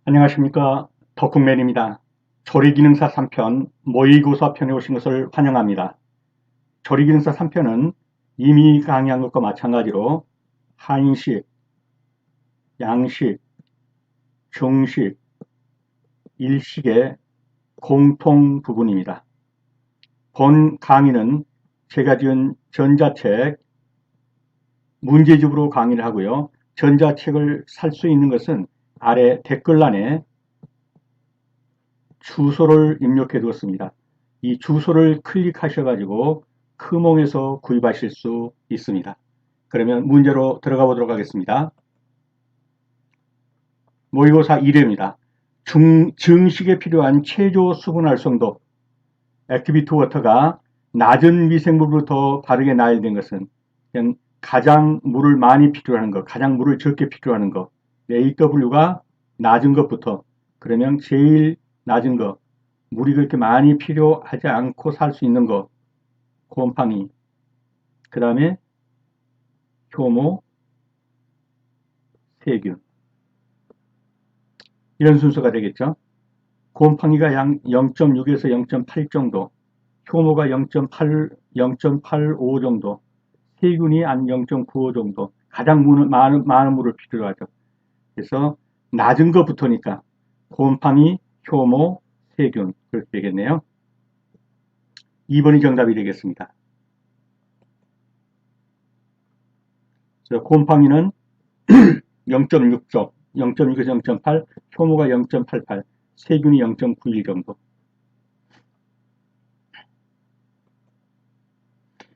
안녕하십니까. 덕국맨입니다. 조리기능사 3편 모의고사 편에 오신 것을 환영합니다. 조리기능사 3편은 이미 강의한 것과 마찬가지로 한식, 양식, 중식, 일식의 공통 부분입니다. 본 강의는 제가 지은 전자책 문제집으로 강의를 하고요. 전자책을 살 수 있는 것은 아래 댓글란에 주소를 입력해 두었습니다. 이 주소를 클릭하셔가지고 크몽에서 구입하실 수 있습니다. 그러면 문제로 들어가 보도록 하겠습니다. 모의고사 1회입니다. 증식에 필요한 최저 수분 활성도 액티비티 워터가 낮은 미생물부터 바르게 나열된 것은 가장 물을 많이 필요하는 것, 가장 물을 적게 필요하는 것, AW가 낮은 것부터, 그러면 제일 낮은 것, 물이 그렇게 많이 필요하지 않고 살 수 있는 것, 곰팡이, 그 다음에 효모, 세균, 이런 순서가 되겠죠. 곰팡이가 약 0.6에서 0.8 정도, 효모가 0.8, 0.85 정도, 세균이 한 0.95 정도, 가장 많은 물을 필요로 하죠. 그래서 낮은 것부터니까 곰팡이, 효모, 세균, 그렇게 되겠네요. 2번이 정답이 되겠습니다. 곰팡이는 0.6조, 0.6에서 0.8, 효모가 0.88, 세균이 0.91 정도.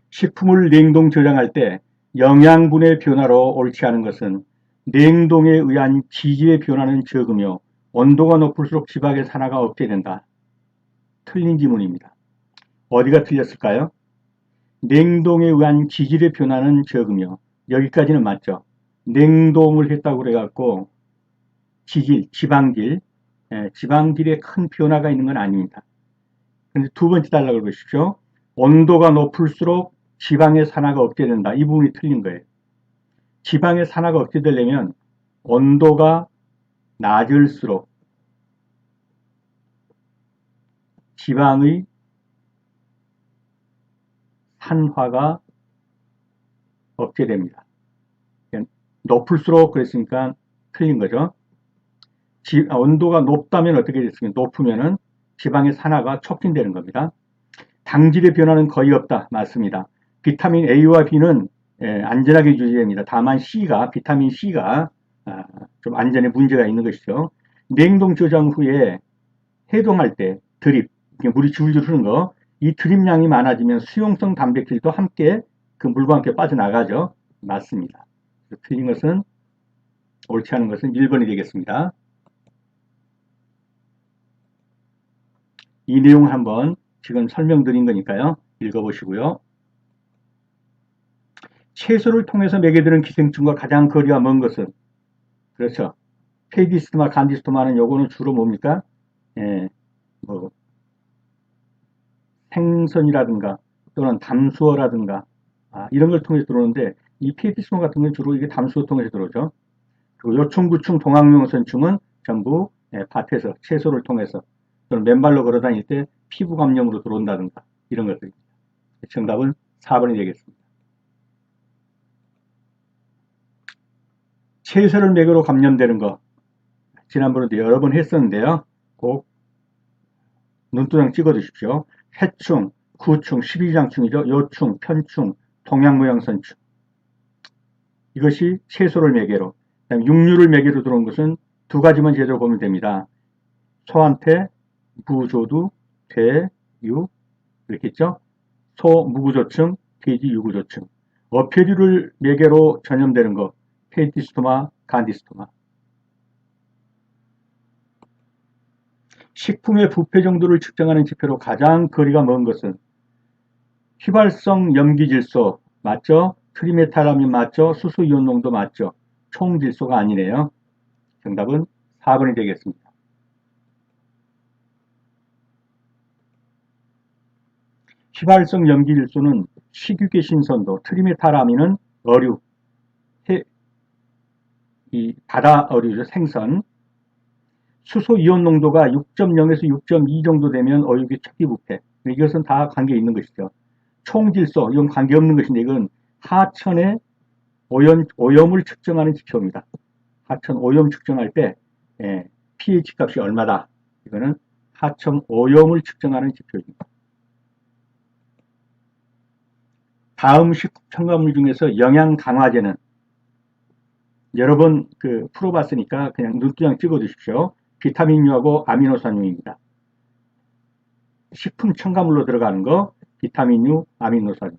식품을 냉동 저장할 때 영양분의 변화로 옳지 않은 것은 냉동에 의한 지질의 변화는 적으며 온도가 높을수록 지방의 산화가 억제된다. 틀린 지문입니다. 어디가 틀렸을까요? 냉동에 의한 지질의 변화는 적으며, 여기까지는 맞죠. 냉동을 했다고 그래갖고 지질, 지방질에 큰 변화가 있는 건 아닙니다. 그런데 두 번째 단락을 보십시오. 온도가 높을수록 지방의 산화가 억제된다. 이 부분이 틀린 거예요. 지방의 산화가 억제되려면 온도가 낮을수록 지방의 산화가 억제됩니다. 높을수록 그랬으니까 틀린 거죠. 온도가 높다면 어떻게 됐습니까? 높으면은 지방의 산화가 촉진되는 겁니다. 당질의 변화는 거의 없다. 맞습니다. 비타민 A와 B는 안전하게 유지됩니다. 다만 비타민 C가 좀 안전에 문제가 있는 것이죠. 냉동 저장 후에 해동할 때 물이 줄줄 흐르는 거, 이 드립량이 많아지면 수용성 단백질도 함께 그 물과 함께 빠져나가죠. 맞습니다. 틀린 것은, 옳지 않은 것은 1번이 되겠습니다. 이 내용을 한번 지금 설명드린 거니까요. 읽어보시고요. 채소를 통해서 먹여드는 기생충과 가장 거리가 먼 것은, 그렇죠. 페이디스토마, 간디스토마는 요거는 주로 뭡니까? 뭐 생선이라든가 또는 담수어라든가 이런 걸 통해서 들어오는데, 이 페이디스토마 같은 건 주로 이게 담수어 통해서 들어오죠. 그리고 요충구충, 동학명선충은 전부 밭에서 채소를 통해서 또는 맨발로 걸어 다닐 때 피부 감염으로 들어온다든가 이런 것들입니다. 정답은 4번이 되겠습니다. 채소를 먹이로 감염되는 거 지난번에도 여러 번 했었는데요. 꼭 눈도장 찍어 두십시오. 해충, 구충, 십이장충이죠. 요충, 편충, 동양모양선충. 이것이 채소를 매개로, 육류를 매개로 들어온 것은 두 가지만 제대로 보면 됩니다. 소한테, 무조두, 돼, 유, 이렇게 있죠. 소, 무구조층, 돼지, 유구조층. 어패류를 매개로 전염되는 것, 페이티스토마, 간디스토마. 식품의 부패 정도를 측정하는 지표로 가장 거리가 먼 것은 휘발성 염기질소 맞죠? 트리메탈아민 맞죠? 수소이온 농도 맞죠? 총질소가 아니네요. 정답은 4번이 되겠습니다. 휘발성 염기질소는 식육의 신선도, 트리메탈아민은 어류, 이 바다 어류죠, 생선. 수소 이온 농도가 6.0에서 6.2 정도 되면 어육이 척기 부패. 이것은 다 관계 있는 것이죠. 총질소, 이건 관계없는 것인데 이건 하천의 오염을 측정하는 지표입니다. 하천 오염 측정할 때 pH 값이 얼마다. 이거는 하천 오염을 측정하는 지표입니다. 다음 식품 첨가물 중에서 영양 강화제는 여러 번 풀어봤으니까 그냥 눈두장 찍어주십시오. 비타민유하고 아미노산유입니다. 식품 첨가물로 들어가는 거 비타민유, 아미노산유.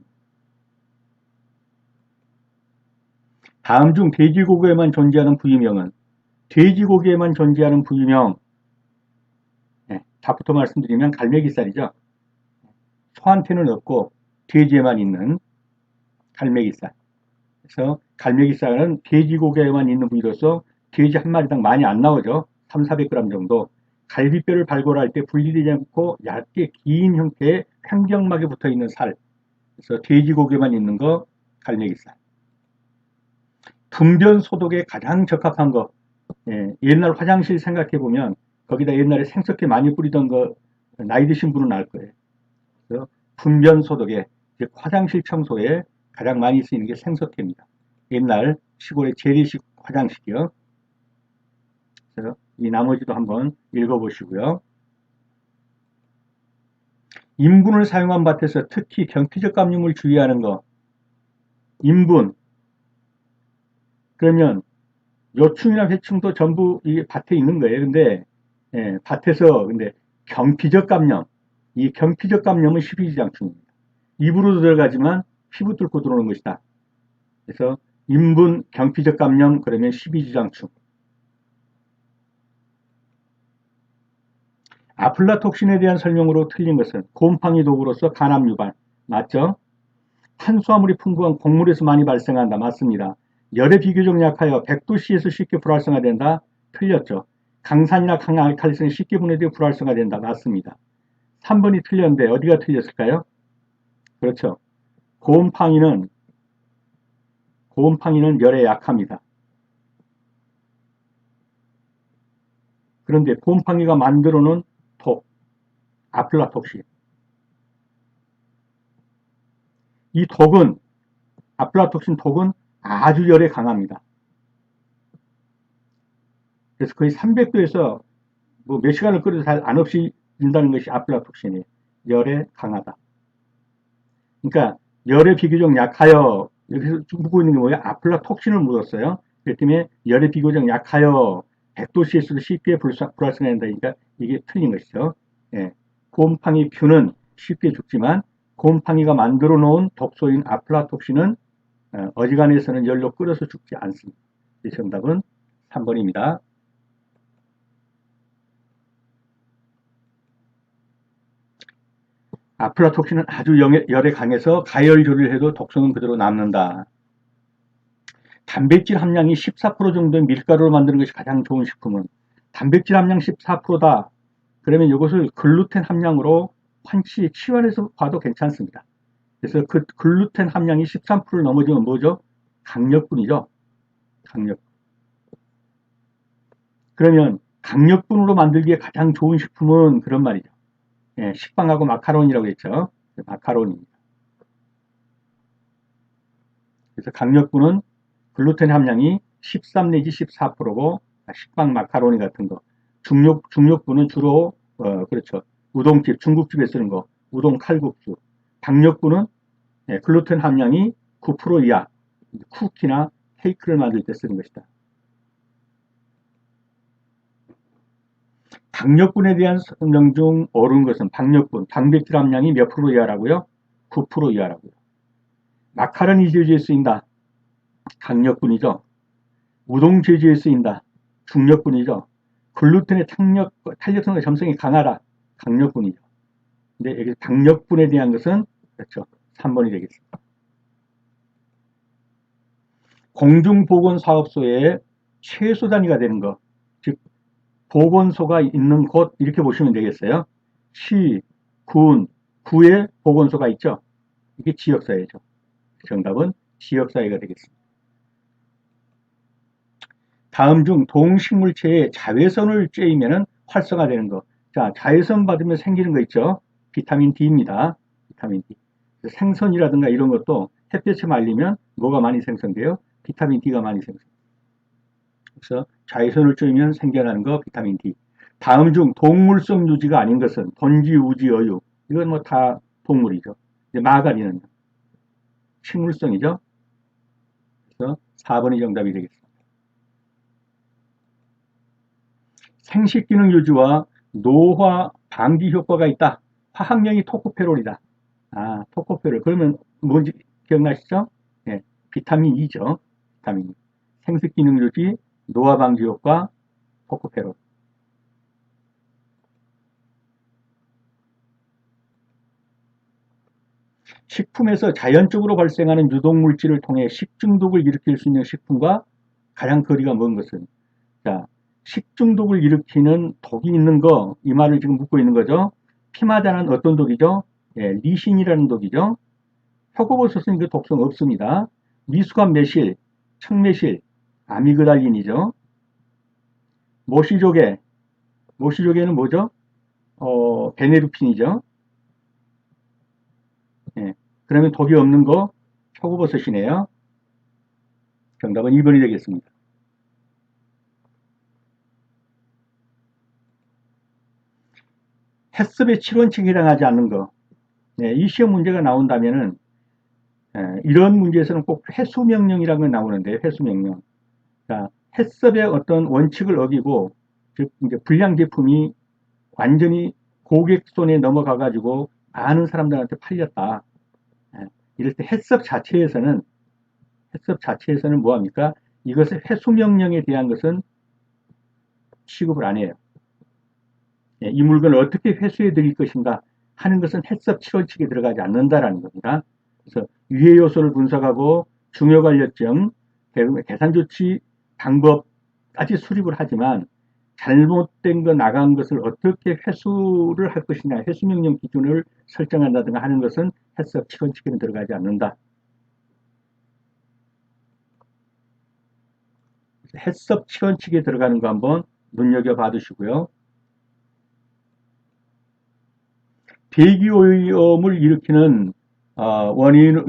다음 중 돼지고기에만 존재하는 부위명은 돼지고기에만 존재하는 부위명 답부터 말씀드리면 갈매기살이죠. 소한테는 없고 돼지에만 있는 갈매기살. 그래서 갈매기살은 돼지고기에만 있는 부위로서 돼지 한 마리당 많이 안 나오죠. 300~400g 정도. 갈비뼈를 발골할 때 분리되지 않고 얇게 긴 형태의 횡격막에 붙어있는 살. 그래서 돼지고기에만 있는 거 갈매기살. 분변 소독에 가장 적합한 거. 옛날 화장실 생각해보면 거기다 옛날에 생석회 많이 뿌리던 거 나이 드신 분은 알 거예요. 그래서 분변 소독에 화장실 청소에 가장 많이 쓰이는 게 생석회입니다. 옛날 시골의 재래식 화장실이요. 그래서 이 나머지도 한번 읽어보시고요. 인분을 사용한 밭에서 특히 경피적 감염을 주의하는 거. 인분. 그러면 요충이나 회충도 전부 이 밭에 있는 거예요. 근데 밭에서 근데 경피적 감염. 이 경피적 감염은 십이지장충입니다. 입으로도 들어가지만 피부 뚫고 들어오는 것이다. 그래서 인분 경피적 감염 그러면 십이지장충. 아플라톡신에 대한 설명으로 틀린 것은 곰팡이 독으로서 간암 유발. 맞죠? 탄수화물이 풍부한 곡물에서 많이 발생한다. 맞습니다. 열에 비교적 약하여 100도씨에서 쉽게 불활성화된다. 틀렸죠. 강산이나 강알칼리성이 쉽게 분해되어 불활성화된다. 맞습니다. 3번이 틀렸는데 어디가 틀렸을까요? 그렇죠. 곰팡이는 열에 약합니다. 그런데 곰팡이가 만들어 놓은 독, 아플라톡신. 이 독은 아플라톡신 독은 아주 열에 강합니다. 그래서 거의 300도에서 몇 시간을 끓여도 잘 안 없어진다는 것이 아플라톡신이에요. 열에 강하다. 그러니까 열에 비교적 약하여 여기서 묻고 있는 게 뭐예요? 아플라톡신을 묻었어요. 그렇기 때문에 열에 비교적 약하여 100도씨에서도 쉽게 불활성화된다. 그러니까 이게 틀린 것이죠. 곰팡이 균은 쉽게 죽지만 곰팡이가 만들어 놓은 독소인 아플라톡신은 어지간해서는 열로 끓여서 죽지 않습니다. 정답은 3번입니다. 아플라톡신은 아주 열에 강해서 가열 조리를 해도 독성은 그대로 남는다. 단백질 함량이 14% 정도의 밀가루로 만드는 것이 가장 좋은 식품은 단백질 함량 14%다. 그러면 이것을 글루텐 함량으로 치환해서 봐도 괜찮습니다. 그래서 그 글루텐 함량이 13%를 넘어지면 뭐죠? 강력분이죠. 강력분. 그러면 강력분으로 만들기에 가장 좋은 식품은 그런 말이죠. 식빵하고 마카로니라고 했죠. 마카로니입니다. 그래서 강력분은 글루텐 함량이 13 내지 14%고 식빵, 마카로니 같은 거. 중력분은 주로 그렇죠. 우동집, 중국집에 쓰는 거. 우동 칼국수. 박력분은 글루텐 함량이 9% 이하. 쿠키나 케이크를 만들 때 쓰는 것이다. 박력분에 대한 설명 중 옳은 것은 박력분, 단백질 함량이 몇 프로 이하라고요? 9% 이하라고요. 마카로니 제조에 쓰인다. 강력분이죠. 우동 제조에 쓰인다. 중력분이죠. 글루텐의 탄력성과 점성이 강하다. 강력분이죠. 근데 여기 박력분에 대한 것은 그렇죠. 3번이 되겠습니다. 공중보건사업소의 최소 단위가 되는 것, 즉 보건소가 있는 곳 이렇게 보시면 되겠어요. 시, 군, 구에 보건소가 있죠. 이게 지역사회죠. 정답은 지역사회가 되겠습니다. 다음 중 동식물체에 자외선을 쬐이면 활성화되는 거. 자, 자외선 받으면 생기는 거 있죠? 비타민 D입니다. 비타민 D. 생선이라든가 이런 것도 햇볕에 말리면 뭐가 많이 생성돼요? 비타민 D가 많이 생성. 그래서 자외선을 쬐면 생겨나는 거 비타민 D. 다음 중 동물성 유지가 아닌 것은 본지, 우지, 어유. 이건 뭐 다 동물이죠. 마가린은 식물성이죠. 그래서 4번이 정답이 되겠습니다. 생식기능 유지와 노화 방지 효과가 있다. 화학명이 토코페롤이다. 아, 토코페롤. 그러면 뭔지 기억나시죠? 네, 비타민 E죠. 비타민 E. 생식기능 유지, 노화 방지 효과, 토코페롤. 식품에서 자연적으로 발생하는 유독물질을 통해 식중독을 일으킬 수 있는 식품과 가장 거리가 먼 것은, 자, 식중독을 일으키는 독이 있는 거, 이 말을 지금 묻고 있는 거죠. 피마다는 어떤 독이죠? 예, 리신이라는 독이죠. 표고버섯은 그 독성 없습니다. 미숙한 매실, 청매실, 아미그달린이죠. 모시조개, 모시조개는 뭐죠? 베네루핀이죠. 예, 그러면 독이 없는 거 표고버섯이네요. 정답은 2번이 되겠습니다. 햇섭의 7원칙에 해당하지 않는 거. 네, 이 시험 문제가 나온다면은 이런 문제에서는 꼭 회수명령이라는 게 나오는데 회수명령. 자, 햇섭의 어떤 원칙을 어기고 즉 이제 불량 제품이 완전히 고객 손에 넘어가 가지고 많은 사람들한테 팔렸다. 이럴 때 햇섭 자체에서는 뭐합니까? 이것의 회수명령에 대한 것은 취급을 안 해요. 이 물건을 어떻게 회수해 드릴 것인가 하는 것은 햇섭 7원칙에 들어가지 않는다라는 겁니다. 그래서 유해 요소를 분석하고 중요 관련점, 계산 조치 방법까지 수립을 하지만 잘못된 거 나간 것을 어떻게 회수를 할 것이냐, 회수명령 기준을 설정한다든가 하는 것은 햇섭 7원칙에는 들어가지 않는다. 햇섭 7원칙에 들어가는 거 한번 눈여겨봐 두시고요. 대기오염을 일으키는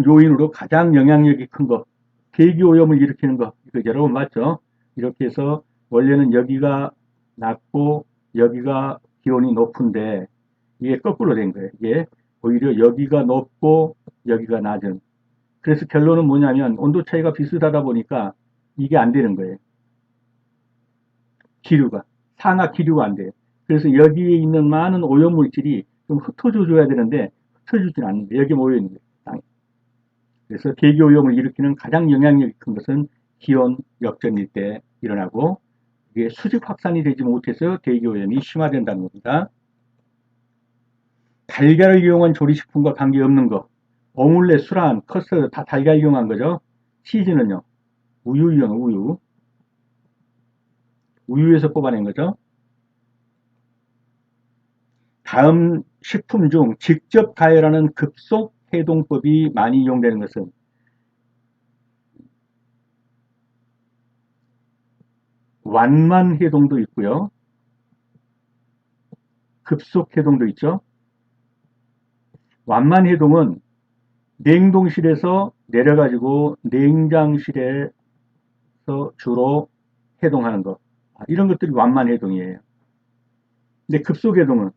요인으로 가장 영향력이 큰 거, 대기오염을 일으키는 거, 이거 여러분 맞죠? 이렇게 해서 원래는 여기가 낮고 여기가 기온이 높은데 이게 거꾸로 된 거예요. 이게 오히려 여기가 높고 여기가 낮은. 그래서 결론은 뭐냐면 온도 차이가 비슷하다 보니까 이게 안 되는 거예요. 기류가. 산화 기류가 안 돼요. 그래서 여기에 있는 많은 오염물질이 좀 흩어져 줘야 되는데 흩어지진 않는데 여기 모여 있는 거예요. 그래서 대기오염을 일으키는 가장 영향력이 큰 것은 기온 역전일 때 일어나고 이게 수직 확산이 되지 못해서 대기오염이 심화된다는 겁니다. 달걀을 이용한 조리식품과 관계없는 거. 오믈렛, 수란, 커스터드 다 달걀 이용한 거죠. 치즈는요. 우유 이용, 우유. 우유에서 뽑아낸 거죠. 다음 식품 중 직접 가열하는 급속 해동법이 많이 이용되는 것은 완만 해동도 있고요. 급속 해동도 있죠. 완만 해동은 냉동실에서 내려가지고 냉장실에서 주로 해동하는 것. 이런 것들이 완만 해동이에요. 근데 급속 해동은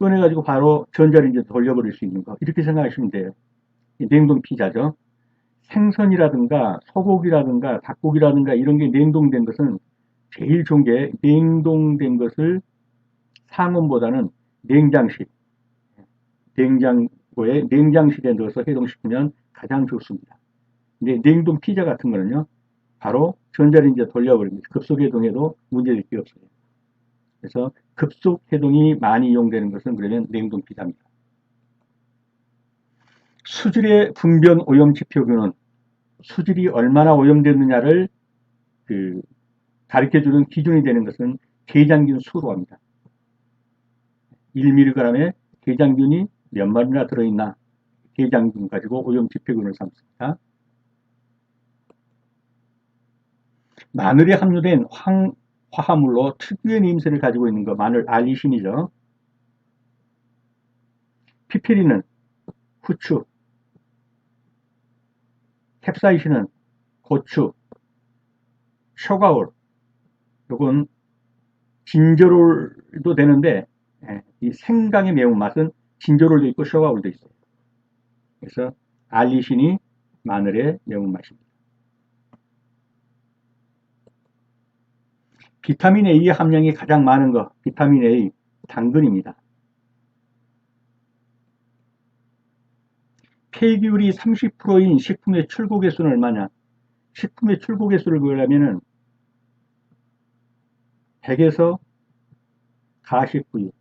꺼내가지고 바로 전자레인지에 돌려버릴 수 있는 거. 이렇게 생각하시면 돼요. 냉동 피자죠. 생선이라든가 소고기라든가 닭고기라든가 이런 게 냉동된 것은 제일 좋은 게 냉동된 것을 상온보다는 냉장실, 냉장고에 냉장실에 넣어서 해동시키면 가장 좋습니다. 근데 냉동 피자 같은 거는요, 바로 전자레인지에 돌려버립니다. 급속 해동해도 문제될 게 없어요. 그래서 급속 해동이 많이 이용되는 것은 그러면 냉동 피자입니다. 수질의 분변 오염 지표균은 수질이 얼마나 오염됐느냐를 가르쳐주는 기준이 되는 것은 대장균 수로 합니다. 1mg에 대장균이 몇 마리나 들어있나 대장균 가지고 오염 지표균을 삼습니다. 마늘에 함유된 화합물로 특유의 냄새를 가지고 있는 거, 마늘 알리신이죠. 피피린은 후추, 캡사이신은 고추, 쇼가올, 요건 진저롤도 되는데 이 생강의 매운맛은 진저롤도 있고 쇼가올도 있어요. 그래서 알리신이 마늘의 매운맛입니다. 비타민 A의 함량이 가장 많은 거, 비타민 A, 당근입니다. 폐기율이 30%인 식품의 출고 개수는 얼마냐? 식품의 출고 개수를 구하려면은 100에서 가식부율.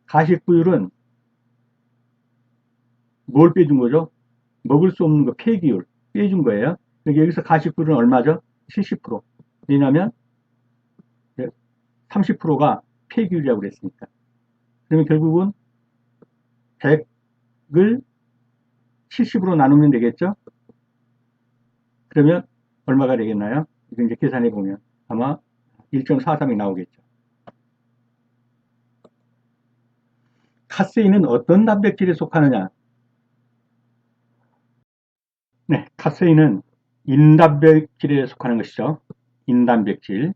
가식부율은 뭘 빼준 거죠? 먹을 수 없는 거, 폐기율. 빼준 거예요. 여기서 가식부율은 얼마죠? 70%. 왜냐하면 30%가 폐기율이라고 그랬으니까. 그러면 결국은 100을 70으로 나누면 되겠죠? 그러면 얼마가 되겠나요? 이거 이제 계산해 보면 아마 1.43이 나오겠죠. 카세인은 어떤 단백질에 속하느냐? 네, 카세인은 인단백질에 속하는 것이죠. 인단백질.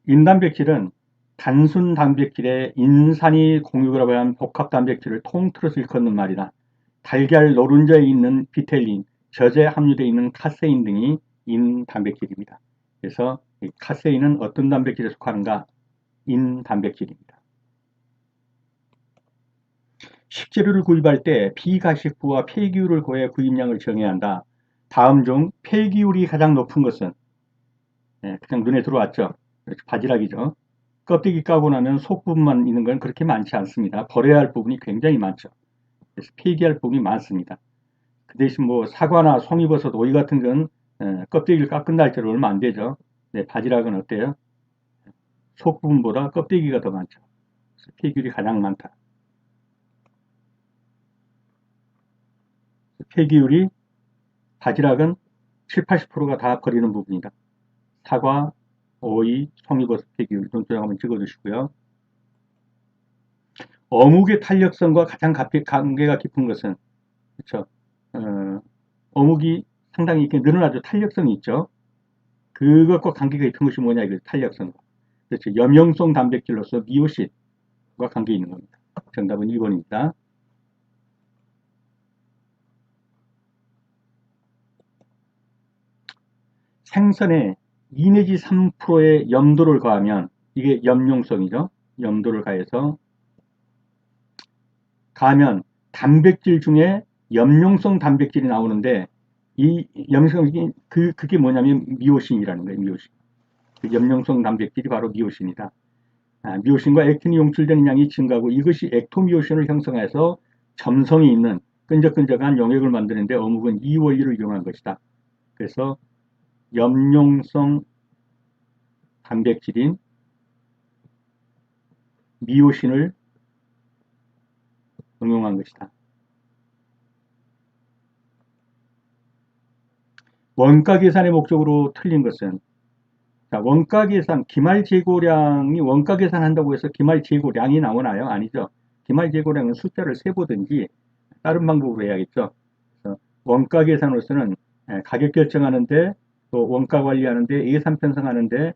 인단백질은 단순 단백질에 인산이 공유라고 하는 복합 단백질을 통틀어서 일컫는 말이다. 달걀 노른자에 있는 비텔린, 젖에 함유되어 있는 카세인 등이 인단백질입니다. 그래서 이 카세인은 어떤 단백질에 속하는가? 인단백질입니다. 식재료를 구입할 때 비가식부와 폐기율을 고해 구입량을 정해야 한다. 다음 중 폐기율이 가장 높은 것은 그냥 눈에 들어왔죠. 바지락이죠. 껍데기 까고 나면 속 부분만 있는 건 그렇게 많지 않습니다. 버려야 할 부분이 굉장히 많죠. 그래서 폐기할 부분이 많습니다. 그 대신 뭐 사과나 송이버섯, 오이 같은 건 껍데기를 깎은 날짜로 얼마 안 되죠. 네, 바지락은 어때요? 속 부분보다 껍데기가 더 많죠. 폐기율이 가장 많다. 폐기율이 바지락은 7, 80%가 다 버리는 부분이다. 사과, 오이, 송이버섯 폐기율 논조장 한번 찍어주시고요. 어묵의 탄력성과 가장 관계가 깊은 것은 그렇죠. 어묵이 상당히 이렇게 늘어나죠. 탄력성이 있죠. 그것과 관계가 깊은 것이 뭐냐 이거 탄력성과. 그렇죠. 염용성 단백질로서 미오신과 관계 있는 겁니다. 정답은 2번입니다. 생선에 2 내지 3%의 염도를 가하면 이게 염용성이죠. 염도를 가하면 단백질 중에 염용성 단백질이 나오는데 이 염용성이 그게 뭐냐면 미오신이라는 거예요. 미오신. 그 염용성 단백질이 바로 미오신이다. 미오신과 액틴이 용출되는 양이 증가하고 이것이 액토미오신을 형성해서 점성이 있는 끈적끈적한 용액을 만드는데 어묵은 이 원리를 이용한 것이다. 그래서 염용성 단백질인 미오신을 응용한 것이다. 원가 계산의 목적으로 틀린 것은 자, 원가 계산, 기말 재고량이 원가 계산한다고 해서 기말 재고량이 나오나요? 아니죠. 기말 재고량은 숫자를 세보든지 다른 방법으로 해야겠죠. 그래서 원가 계산으로서는 가격 결정하는데 또 원가 관리하는데 예산 편성하는데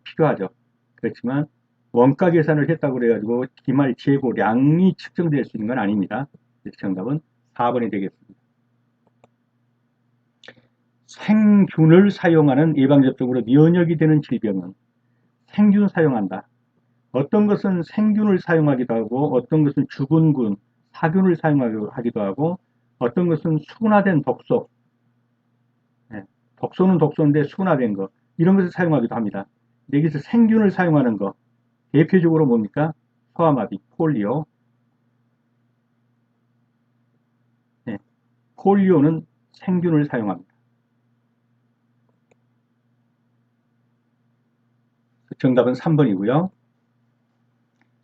필요하죠. 그렇지만 원가 계산을 했다고 그래가지고 기말 재고량이 측정될 수 있는 건 아닙니다. 그래서 정답은 4번이 되겠습니다. 생균을 사용하는 예방접종으로 면역이 되는 질병은 생균 사용한다. 어떤 것은 생균을 사용하기도 하고 어떤 것은 죽은 균, 사균을 사용하기도 하고 어떤 것은 순화된 독소, 독소는 독소인데 순화된 거 이런 것을 사용하기도 합니다. 여기서 생균을 사용하는 거 대표적으로 뭡니까? 소아마비, 폴리오. 폴리오는 생균을 사용합니다. 정답은 3번이고요.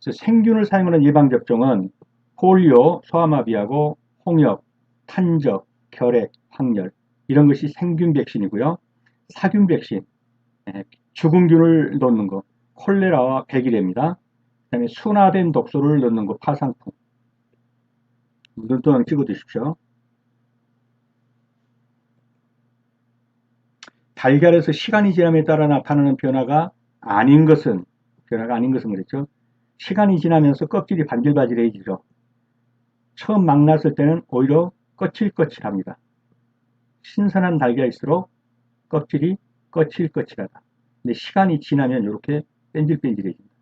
생균을 사용하는 예방접종은 폴리오, 소아마비하고 홍역, 탄적, 결핵, 황열 이런 것이 생균 백신이고요. 사균 백신, 죽은균을 넣는 거, 콜레라와 백일입니다. 그 다음에 순화된 독소를 넣는 거, 파상풍. 눈도장 찍어 두십시오. 달걀에서 시간이 지남에 따라 나타나는 변화가 아닌 것은 그랬죠. 시간이 지나면서 껍질이 반질반질해지죠. 처음 막 났을 때는 오히려 거칠거칠합니다. 신선한 달걀일수록 껍질이 거칠거칠하다. 근데 시간이 지나면 이렇게 뺀질뺀질해집니다.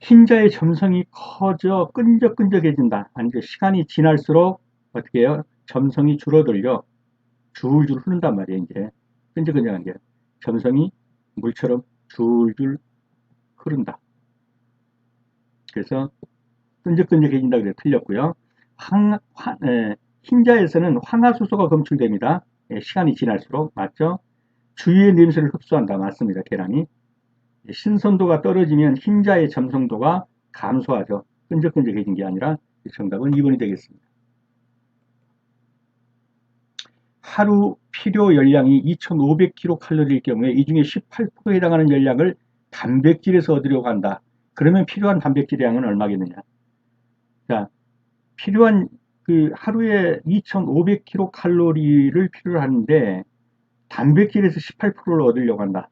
흰자의 점성이 커져 끈적끈적해진다. 아니죠. 시간이 지날수록 어떻게 해요? 점성이 줄어들려 줄줄 흐른단 말이에요. 이제 끈적끈적한 게 점성이 물처럼 줄줄 흐른다. 그래서 끈적끈적해진다 그래 틀렸고요. 흰자에서는 황화수소가 검출됩니다. 시간이 지날수록 맞죠? 주위의 냄새를 흡수한다. 맞습니다. 계란이. 신선도가 떨어지면 흰자의 점성도가 감소하죠. 끈적끈적해진 게 아니라 정답은 2번이 되겠습니다. 하루 필요 열량이 2500kcal일 경우에 이 중에 18%에 해당하는 열량을 단백질에서 얻으려고 한다. 그러면 필요한 단백질의 양은 얼마겠느냐? 자, 필요한 하루에 2500kcal를 필요로 하는데 단백질에서 18%를 얻으려고 한다.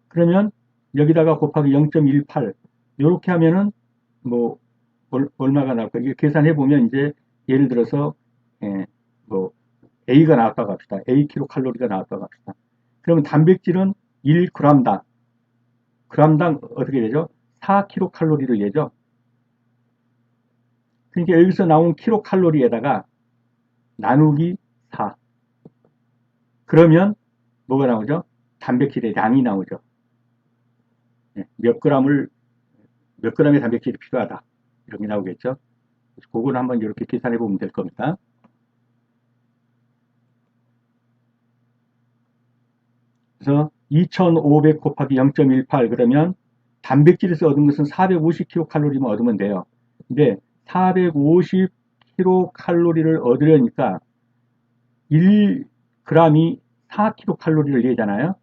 그러면 여기다가 곱하기 0.18 이렇게 하면은 뭐 얼마가 나올까? 이게 계산해 보면 이제 예를 들어서 뭐 A가 나왔다고 합시다. A kcal가 나왔다고 합시다. 그러면 단백질은 1g당 어떻게 되죠? 4kcal를 내죠. 그러니까 여기서 나온 kcal에다가 나누기 4. 그러면 뭐가 나오죠? 단백질의 양이 나오죠. 몇 g의 단백질이 필요하다. 이렇게 나오겠죠. 그거는 한번 이렇게 계산해 보면 될 겁니다. 그래서 2500 곱하기 0.18 그러면 단백질에서 얻은 것은 450kcal만 얻으면 돼요. 근데 450kcal를 얻으려니까 1g이 4kcal를 내잖아요.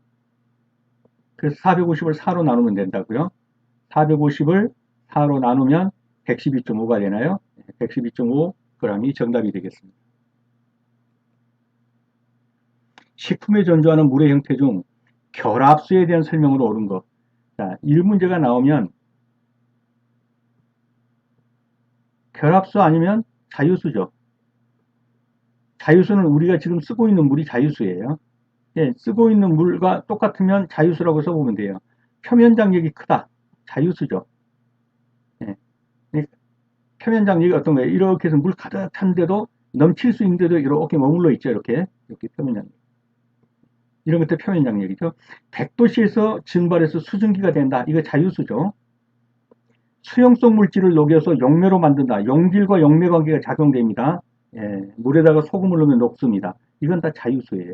그래서 450을 4로 나누면 된다고요. 450을 4로 나누면 112.5가 되나요? 112.5g이 정답이 되겠습니다. 식품에 전조하는 물의 형태 중 결합수에 대한 설명으로 옳은 것. 자, 1문제가 나오면 결합수 아니면 자유수죠. 자유수는 우리가 지금 쓰고 있는 물이 자유수예요. 예, 쓰고 있는 물과 똑같으면 자유수라고 써보면 돼요. 표면 장력이 크다. 자유수죠. 예, 표면 장력이 어떤 거예요? 이렇게 해서 물 가득한데도 넘칠 수 있는데도 이렇게 머물러 있죠. 이렇게 표면 장력. 이런 것들 표면 장력이죠. 100도씨에서 증발해서 수증기가 된다. 이거 자유수죠. 수용성 물질을 녹여서 용매로 만든다. 용질과 용매 관계가 작용됩니다. 예, 물에다가 소금을 넣으면 녹습니다. 이건 다 자유수예요.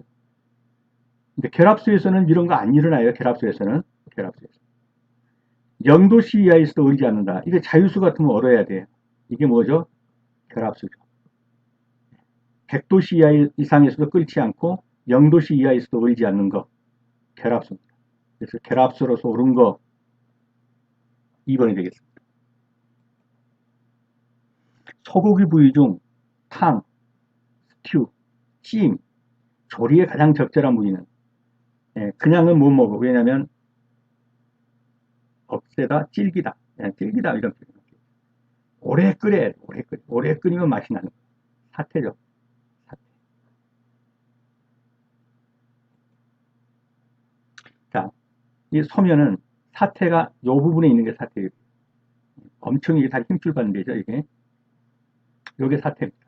근데 결합수에서는 이런 거 안 일어나요. 결합수에서는. 0도씨 이하에서도 얼지 않는다. 이게 자유수 같으면 얼어야 돼요. 이게 뭐죠? 결합수죠. 100도씨 이상에서도 끓지 않고 0도씨 이하에서도 얼지 않는 거. 결합수입니다. 그래서 결합수로서 옳은 거 2번이 되겠습니다. 소고기 부위 중 탕, 스튜, 찜, 조리에 가장 적절한 부위는 그냥은 못 먹어. 왜냐하면 억세다, 질기다. 질기다 이런 표현. 오래 끓여야 돼. 오래 끓이면 맛이 나는 거예요. 사태죠. 사태. 자, 이 소면은 사태가 이 부분에 있는 게 사태예요. 엄청 이게 다 힘줄 받는 데죠. 이게 사태입니다.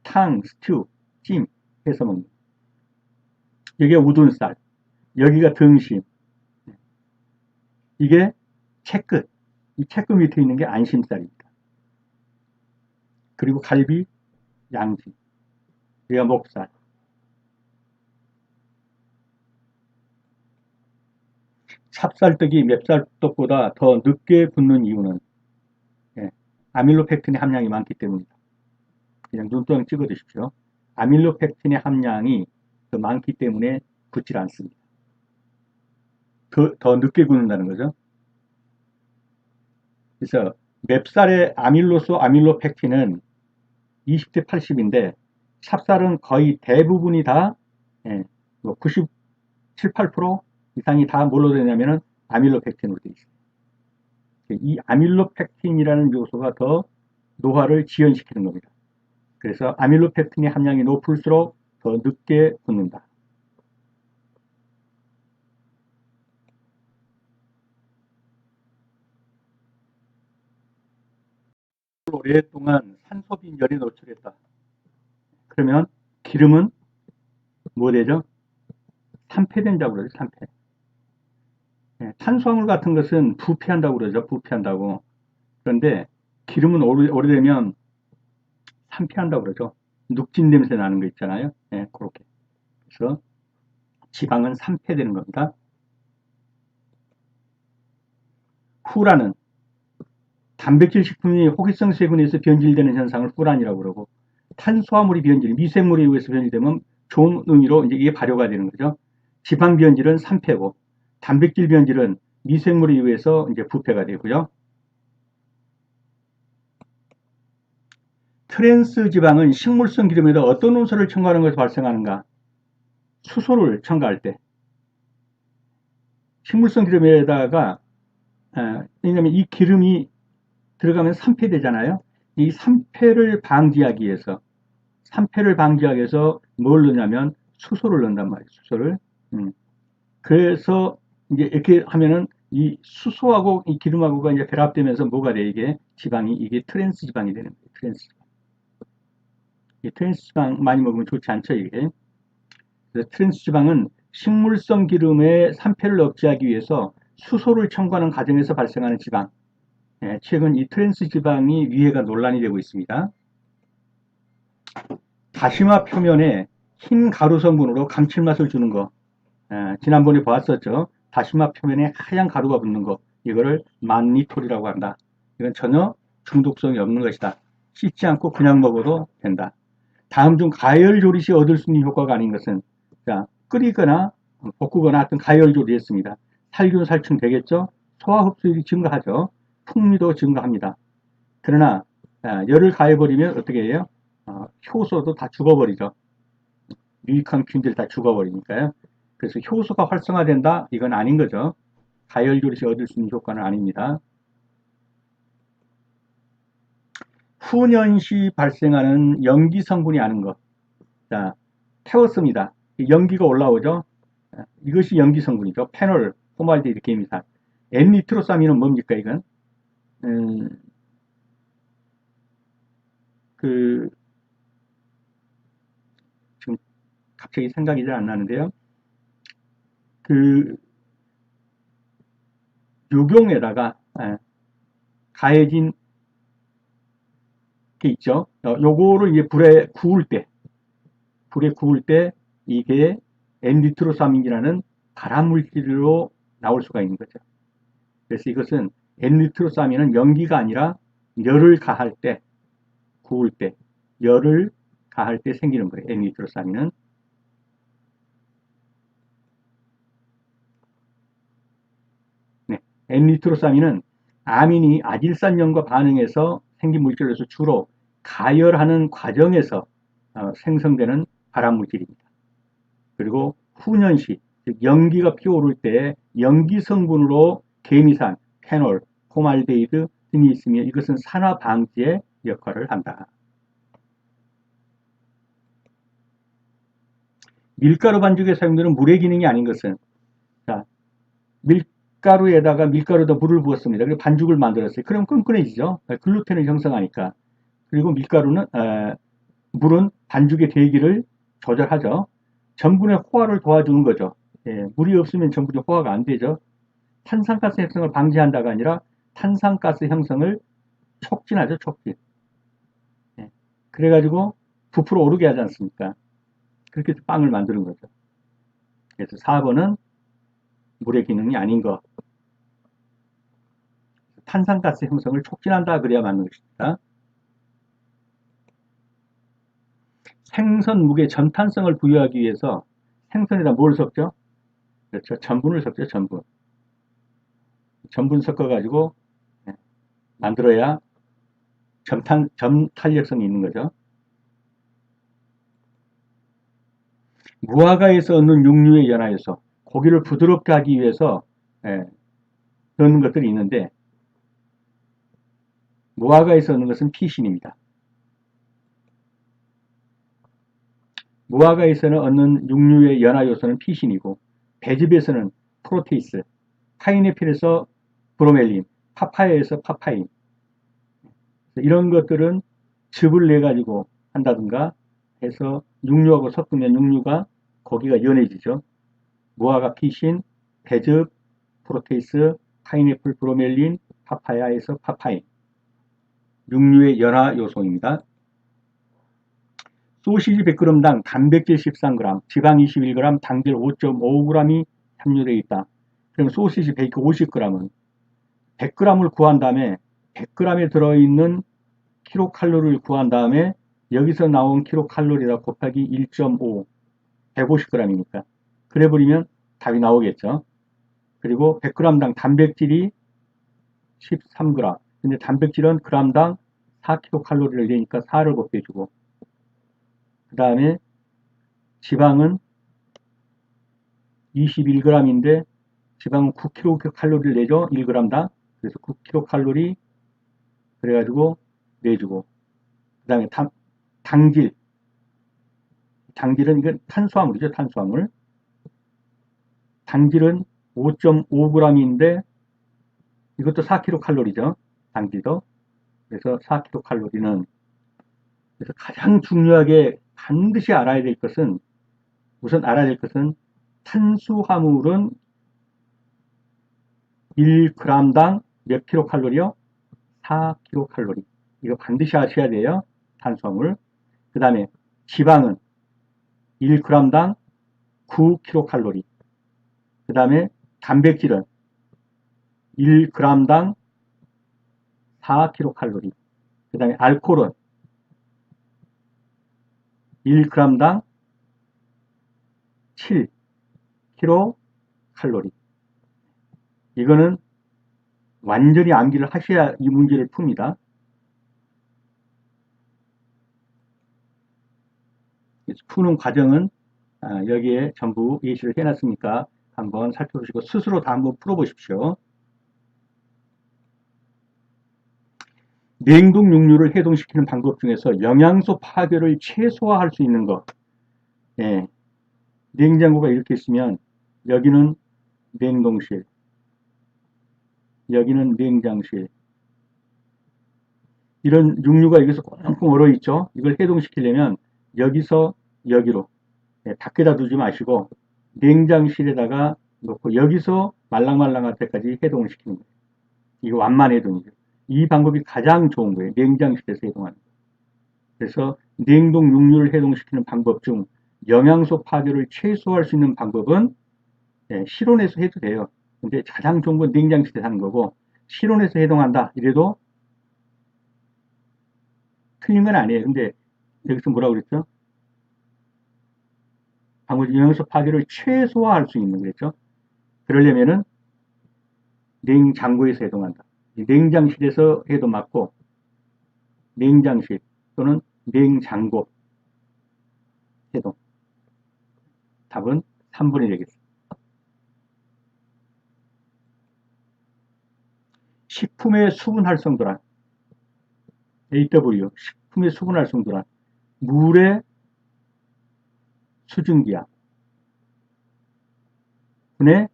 탕, 스튜, 찜 해서 먹는. 이게 우둔살. 여기가 등심. 이게 채끝. 이 채끝 밑에 있는 게 안심살입니다. 그리고 갈비, 양심. 여기가 목살. 찹쌀떡이 맵쌀떡보다 더 늦게 붙는 이유는 아밀로펙틴의 함량이 많기 때문입니다. 그냥 눈도장 찍어 두십시오. 아밀로펙틴의 함량이 더 많기 때문에 굳질 않습니다. 더 늦게 굳는다는 거죠. 그래서 맵쌀의 아밀로스 아밀로펙틴은 20대 80인데 찹쌀은 거의 대부분이 다 97, 8% 이상이 다 뭘로 되냐면은 아밀로펙틴으로 되어 있습니다. 이 아밀로펙틴이라는 요소가 더 노화를 지연시키는 겁니다. 그래서 아밀로펙틴의 함량이 높을수록 더 늦게 굳는다. 오랫동안 산소 빈혈에 노출했다. 그러면 기름은 뭐 되죠? 산패된다고 그러죠. 산패. 탄수화물 같은 것은 부패한다고 그러죠. 부패한다고. 그런데 기름은 오래되면 산패한다고 그러죠. 눅진 냄새 나는 거 있잖아요. 그렇게. 그래서 지방은 산패되는 겁니다. 후라는 단백질 식품이 호기성 세균에서 변질되는 현상을 후란이라고 그러고, 탄수화물이 변질, 미생물에 의해서 변질되면 좋은 의미로 이제 이게 발효가 되는 거죠. 지방 변질은 산패고, 단백질 변질은 미생물에 의해서 이제 부패가 되고요. 트랜스 지방은 식물성 기름에다 어떤 원소를 첨가하는 것에서 발생하는가? 수소를 첨가할 때. 식물성 기름에다가, 왜냐면 이 기름이 들어가면 산패되잖아요. 이 산패를 방지하기 위해서 뭘 넣냐면 수소를 넣는단 말이에요. 수소를. 그래서 이제 이렇게 하면은 이 수소하고 이 기름하고가 이제 결합되면서 뭐가 돼? 이게 지방이 이게 트랜스 지방이 되는 거예요. 트랜스 지방. 이 트랜스 지방 많이 먹으면 좋지 않죠, 이게. 그래서 트랜스 지방은 식물성 기름의 산패를 억제하기 위해서 수소를 첨가하는 과정에서 발생하는 지방. 최근 이 트랜스 지방이 위해가 논란이 되고 있습니다. 다시마 표면에 흰 가루 성분으로 감칠맛을 주는 거. 지난번에 보았었죠. 다시마 표면에 하얀 가루가 붙는 거. 이거를 만니톨이라고 한다. 이건 전혀 중독성이 없는 것이다. 씻지 않고 그냥 먹어도 된다. 다음 중 가열 조리 시 얻을 수 있는 효과가 아닌 것은, 자, 끓이거나 볶거나 하여튼 가열 조리했습니다. 살균 살충 되겠죠? 소화 흡수율이 증가하죠. 풍미도 증가합니다. 그러나 열을 가해버리면 어떻게 해요? 효소도 다 죽어버리죠. 유익한 균들 다 죽어버리니까요. 그래서 효소가 활성화된다? 이건 아닌 거죠. 가열 조리 시 얻을 수 있는 효과는 아닙니다. 후년 시 발생하는 염기 성분이 아닌 것. 자, 태웠습니다. 연기가 올라오죠. 이것이 염기 성분이죠. 페놀, 포말데히드, 계미산. N니트로사민은 뭡니까 이건? 음, 그 지금 갑자기 생각이 잘 안 나는데요. 그 유경에다가 가해진 게 있죠. 요거를 이제 불에 구울 때 이게 N니트로사민이라는 발암물질로 나올 수가 있는 거죠. 그래서 이것은 N니트로사민은 연기가 아니라 열을 가할 때, 구울 때, 열을 가할 때 생기는 거예요. N니트로사민은. 네. N니트로사민은 아민이 아질산염과 반응해서 생긴 물질로서 주로 가열하는 과정에서 생성되는 발암물질입니다. 그리고 훈연시, 즉 연기가 피어오를 때 연기 성분으로 계미산, 페놀, 포말데히드 등이 있으며 이것은 산화 방지의 역할을 한다. 밀가루 반죽에 사용되는 물의 기능이 아닌 것은, 자, 밀가루에다가 밀가루에다 물을 부었습니다. 그리고 반죽을 만들었어요. 그럼 끈끈해지죠. 글루텐을 형성하니까. 그리고 물은 반죽의 대기를 조절하죠. 전분의 호화를 도와주는 거죠. 물이 없으면 전분이 호화가 안 되죠. 탄산가스 형성을 방지한다가 아니라 탄산가스 형성을 촉진하죠. 촉진. 예, 그래가지고 부풀어 오르게 하지 않습니까? 그렇게 해서 빵을 만드는 거죠. 그래서 4번은 물의 기능이 아닌 것. 탄산가스 형성을 촉진한다 그래야 맞는 것입니다. 생선 무게 전탄성을 부여하기 위해서 생선에다 뭘 섞죠? 그렇죠. 전분을 섞죠. 전분. 전분 섞어가지고 만들어야 점탄력성이 있는 거죠. 무화과에서 얻는 육류의 연화에서 고기를 부드럽게 하기 위해서 넣는 것들이 있는데 무화과에서 얻는 것은 피신입니다. 무화과에서는 얻는 육류의 연화 요소는 피신이고 배즙에서는 프로테이스, 파인애플에서 브로멜린, 파파야에서 파파인 이런 것들은 즙을 내 가지고 한다든가 해서 육류하고 섞으면 육류가 고기가 연해지죠. 무화과 피신, 배즙, 프로테이스, 파인애플 브로멜린, 파파야에서 파파인 육류의 연화 요소입니다. 소시지 100g당 단백질 13g, 지방 21g, 당질 5.5g이 함유되어 있다. 그럼 소시지 150g은 100g을 구한 다음에 100g에 들어있는 킬로칼로리를 구한 다음에 여기서 나온 킬로칼로리다 곱하기 1.5, 150g이니까 그래 버리면 답이 나오겠죠. 그리고 100g당 단백질이 13g. 근데 단백질은 g당 4kcal를 내니까 4를 곱해주고 그 다음에 지방은 21g인데 지방은 9kcal를 내죠. 1g당. 그래서 9kcal 그래가지고 내주고 그 다음에 당질 당질은 이건 탄수화물이죠. 탄수화물 당질은 5.5g인데 이것도 4kcal죠. 당질도 그래서 4kcal는 그래서 가장 중요하게 반드시 알아야 될 것은 우선 알아야 될 것은 탄수화물은 1g당 몇 킬로칼로리요? 4kcal. 이거 반드시 아셔야 돼요. 탄수화물. 그 다음에 지방은 1g당 9kcal. 그 다음에 단백질은 1g당 4kcal. 그 다음에 알코올은 1g당 7kcal. 이거는 완전히 암기를 하셔야 이 문제를 풉니다. 푸는 과정은 여기에 전부 예시를 해놨으니까 한번 살펴보시고 스스로 다 한번 풀어보십시오. 냉동 육류를 해동시키는 방법 중에서 영양소 파괴를 최소화할 수 있는 것. 예, 냉장고가 이렇게 있으면 여기는 냉동실, 여기는 냉장실. 이런 육류가 여기서 꽁꽁 얼어있죠. 이걸 해동시키려면 여기서 여기로 밖에다 두지 마시고 냉장실에다가 놓고 여기서 말랑말랑할 때까지 해동을 시키는 거예요. 이거 완만 해동이죠. 이 방법이 가장 좋은 거예요. 냉장실에서 해동하는 거. 그래서 냉동 육류를 해동시키는 방법 중 영양소 파괴를 최소화할 수 있는 방법은 실온에서 해도 돼요. 근데 가장 좋은 건 냉장실에서 하는 거고 실온에서 해동한다 이래도 틀린 건 아니에요. 근데 여기서 뭐라고 그랬죠? 방금 영양소 파괴를 최소화할 수 있는 거겠죠. 그러려면은 냉장고에서 해동한다. 냉장실에서 해도 맞고 냉장실 또는 냉장고 해동. 답은 3번이 되겠습니다. 식품의 수분 활성도란 AW 식품의 수분 활성도란 물의 수증기압 분의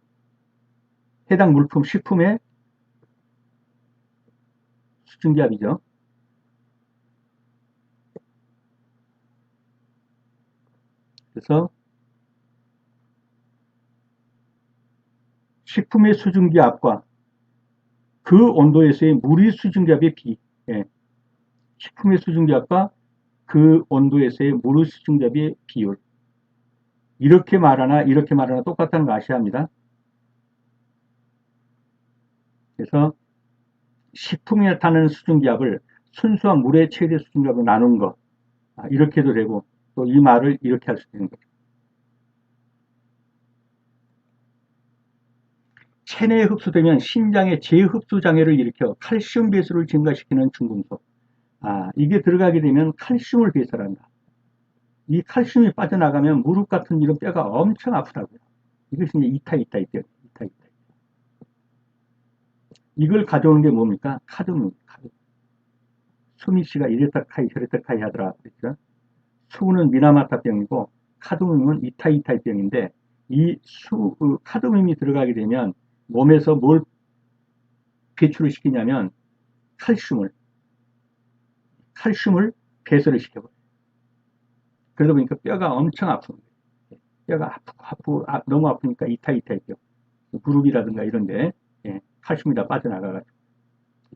해당 물품 식품의 수증기압이죠. 그래서 식품의 수증기압과 그 온도에서의 물의 수증기압의 비, 식품의 수증기압과 그 온도에서의 물의 수증기압의 비율 이렇게 말하나 똑같다는 거 아셔야 합니다. 그래서 식품에 나타나는 수증기압을 순수한 물의 최대 수증기압으로 나눈 것 이렇게 해도 되고 또 이 말을 이렇게 할 수도 있는 거죠. 체내에 흡수되면 신장의 재흡수 장애를 일으켜 칼슘 배수를 증가시키는 중금속. 이게 들어가게 되면 칼슘을 배설한다. 이 칼슘이 빠져나가면 무릎 같은 이런 뼈가 엄청 아프다고요. 이것이 이제 이타이타이뼈. 이걸 가져오는 게 뭡니까? 카드뮴. 수미 씨가 이랬다 카이 저랬다 카이 하더라. 그랬죠? 수는 미나마타병이고 카드뮴은 이타이타이병인데 카드뮴이 들어가게 되면 몸에서 뭘 배출을 시키냐면 칼슘을 배설을 시켜버려요. 그러다 보니까 뼈가 엄청 아픈 거예요. 뼈가 너무 아프니까 이타이타이병. 무릎이라든가 이런데 칼슘이 다 빠져나가가지고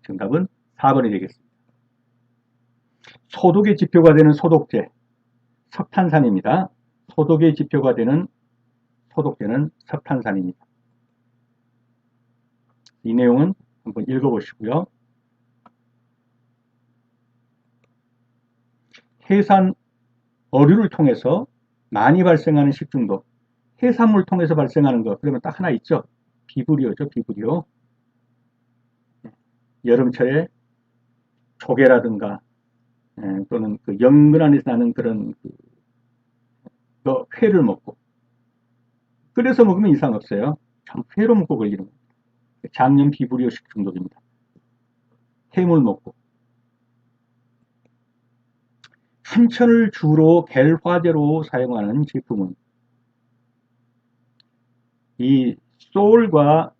정답은 4번이 되겠습니다. 소독의 지표가 되는 소독제 석탄산입니다. 소독의 지표가 되는 소독제는 석탄산입니다. 이 내용은 한번 읽어보시고요. 해산 어류를 통해서 많이 발생하는 식중독, 해산물 통해서 발생하는 것, 그러면 딱 하나 있죠. 비브리오죠, 비브리오. 여름철에 조개라든가 또는 그 연근 안에서 나는 그런 회를 먹고 끓여서 먹으면 이상 없어요. 참 회로 먹고 걸리는 겁니다. 장염 비브리오 식중독입니다. 해물 먹고 한천을 주로 겔화제로 사용하는 제품은 이 솔과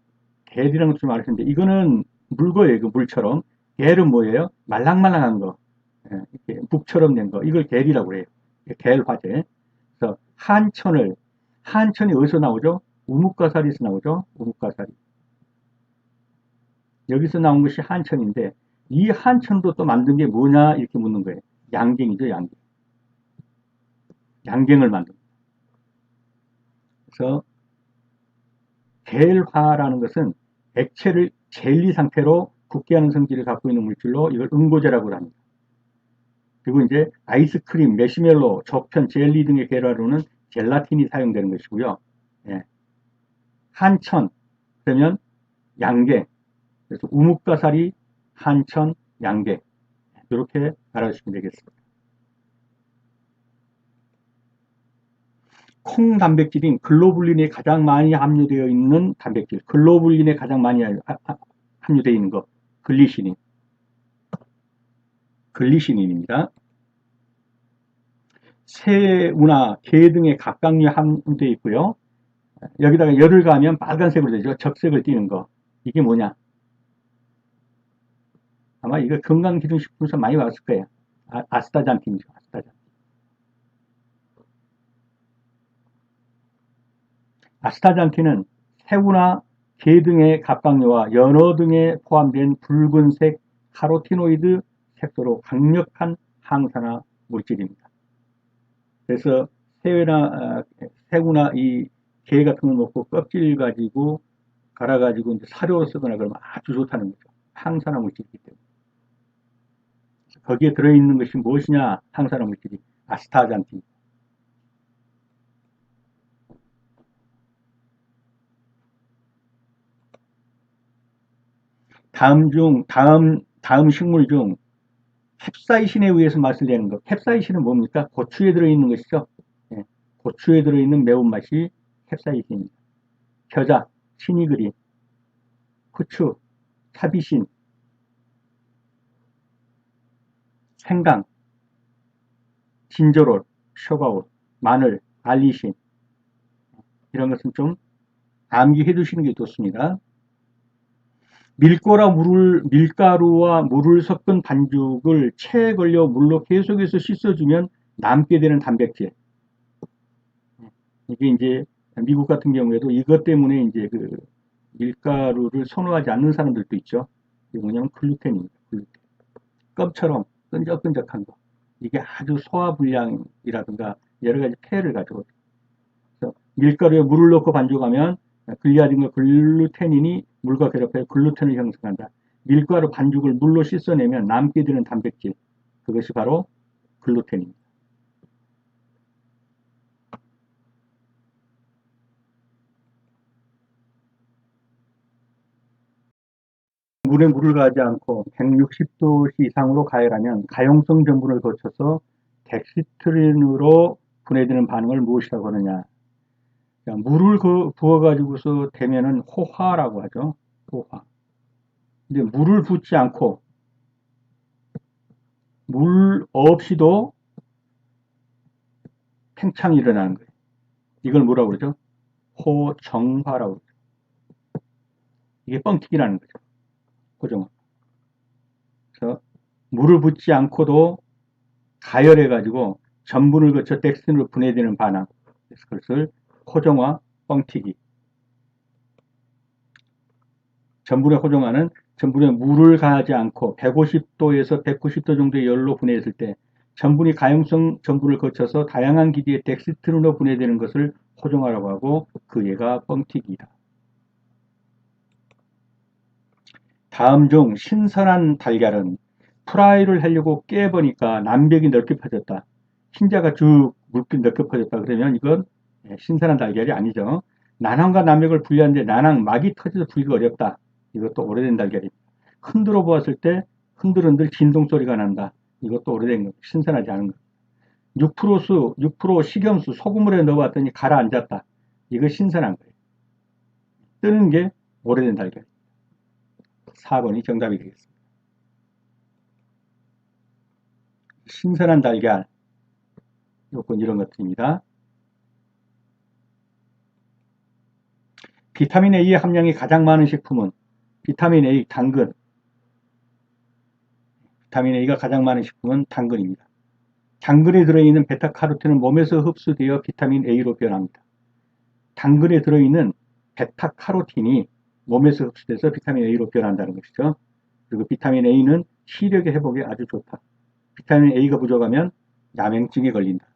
겔이라는 것을 말했는데 이거는 물거예요. 물처럼. 겔은 뭐예요? 말랑말랑한 거. 이렇게 묵처럼 된 거. 이걸 겔이라고 해요. 겔화제. 그래서 한천이 어디서 나오죠? 우뭇가사리에서 나오죠. 우뭇가사리. 여기서 나온 것이 한천인데 이 한천도 또 만든 게 뭐냐 이렇게 묻는 거예요. 양갱이죠. 양갱을 만든 거예요. 그래서 겔화라는 것은 액체를 젤리 상태로 굳게 하는 성질을 갖고 있는 물질로 이걸 응고제라고 합니다. 그리고 이제 아이스크림, 메시멜로, 적편, 젤리 등의 겔화로는 젤라틴이 사용되는 것이고요. 한천, 그러면 양갱, 그래서 우뭇가사리, 한천, 양갱 이렇게 알아주시면 되겠습니다. 콩 단백질인 글로불린이 가장 많이 함유되어 있는 단백질, 글로불린에 가장 많이 함유되어 있는 것, 글리시닌입니다. 새우나 게 등의 각각류에 함유되어 있고요. 여기다가 열을 가하면 빨간색으로 되죠. 적색을 띠는 거. 이게 뭐냐? 아마 이거 건강기능식품에서 많이 봤을 거예요. 아스타잔틴이죠. 아스타잔틴은 새우나 게 등의 갑각류와 연어 등에 포함된 붉은색 카로티노이드 색소로 강력한 항산화 물질입니다. 그래서 새우나 이 게 같은 걸 먹고 껍질 가지고 갈아가지고 이제 사료로 쓰거나 그러면 아주 좋다는 거죠. 항산화 물질이기 때문에. 거기에 들어있는 것이 무엇이냐? 항산화 물질이 아스타잔틴. 다음 식물 중 캡사이신에 의해서 맛을 내는 것. 캡사이신은 뭡니까? 고추에 들어있는 것이죠. 고추에 들어있는 매운맛이 캡사이신입니다. 겨자, 시니그린, 후추, 차비신, 생강, 진저롤, 쇼가올, 마늘, 알리신 이런 것은 좀 암기해 두시는 게 좋습니다. 밀가루와 물을 섞은 반죽을 체에 걸려 물로 계속해서 씻어주면 남게 되는 단백질. 이게 이제 미국 같은 경우에도 이것 때문에 이제 그 밀가루를 선호하지 않는 사람들도 있죠. 이게 뭐냐면 글루텐입니다. 글루텐. 껌처럼 끈적끈적한 거. 이게 아주 소화불량이라든가 여러 가지 폐해를 가져오죠. 그래서 밀가루에 물을 넣고 반죽하면 글리아딘과 글루테닌이 물과 결합해 글루텐을 형성한다. 밀가루 반죽을 물로 씻어내면 남게 되는 단백질. 그것이 바로 글루텐입니다. 물에 물을 가하지 않고 160도씨 이상으로 가열하면 가용성 전분을 거쳐서 덱시트린으로 분해되는 반응을 무엇이라고 하느냐. 물을 부어가지고서 되면은 호화라고 하죠. 호화. 근데 물을 붓지 않고 물 없이도 팽창이 일어나는 거예요. 이걸 뭐라고 그러죠? 호정화라고 그러죠. 이게 뻥튀기라는 거죠. 호정화. 그래서 물을 붓지 않고도 가열해가지고 전분을 거쳐 덱스틴으로 분해되는 반응. 그것을 호정화, 뻥튀기. 전분의 호정화는 전분에 물을 가하지 않고 150도에서 190도 정도의 열로 분해했을 때 전분이 가용성 전분을 거쳐서 다양한 기지의 덱스틴으로 분해되는 것을 호정화라고 하고 그 예가 뻥튀기이다. 다음 중 신선한 달걀은 프라이를 하려고 깨보니까 남백이 넓게 퍼졌다. 흰자가 쭉 묽게 넓게 퍼졌다. 그러면 이건 신선한 달걀이 아니죠. 난황과 남백을 분리하는데 난황 막이 터져서 분리가 어렵다. 이것도 오래된 달걀입니다. 흔들어 보았을 때 흔들흔들 진동 소리가 난다. 이것도 오래된 거, 신선하지 않은 거. 6% 식염수 소금물에 넣어봤더니 가라앉았다. 이거 신선한 거예요. 뜨는 게 오래된 달걀. 4번이 정답이 되겠습니다. 신선한 달걀, 요건 이런 것들입니다. 비타민 A의 함량이 가장 많은 식품은 비타민 A, 당근. 비타민 A가 가장 많은 식품은 당근입니다. 당근에 들어있는 베타카로틴은 몸에서 흡수되어 비타민 A로 변합니다. 당근에 들어있는 베타카로틴이 몸에서 흡수돼서 비타민 A로 변한다는 것이죠. 그리고 비타민 A는 시력의 회복에 아주 좋다. 비타민 A가 부족하면 야맹증에 걸린다.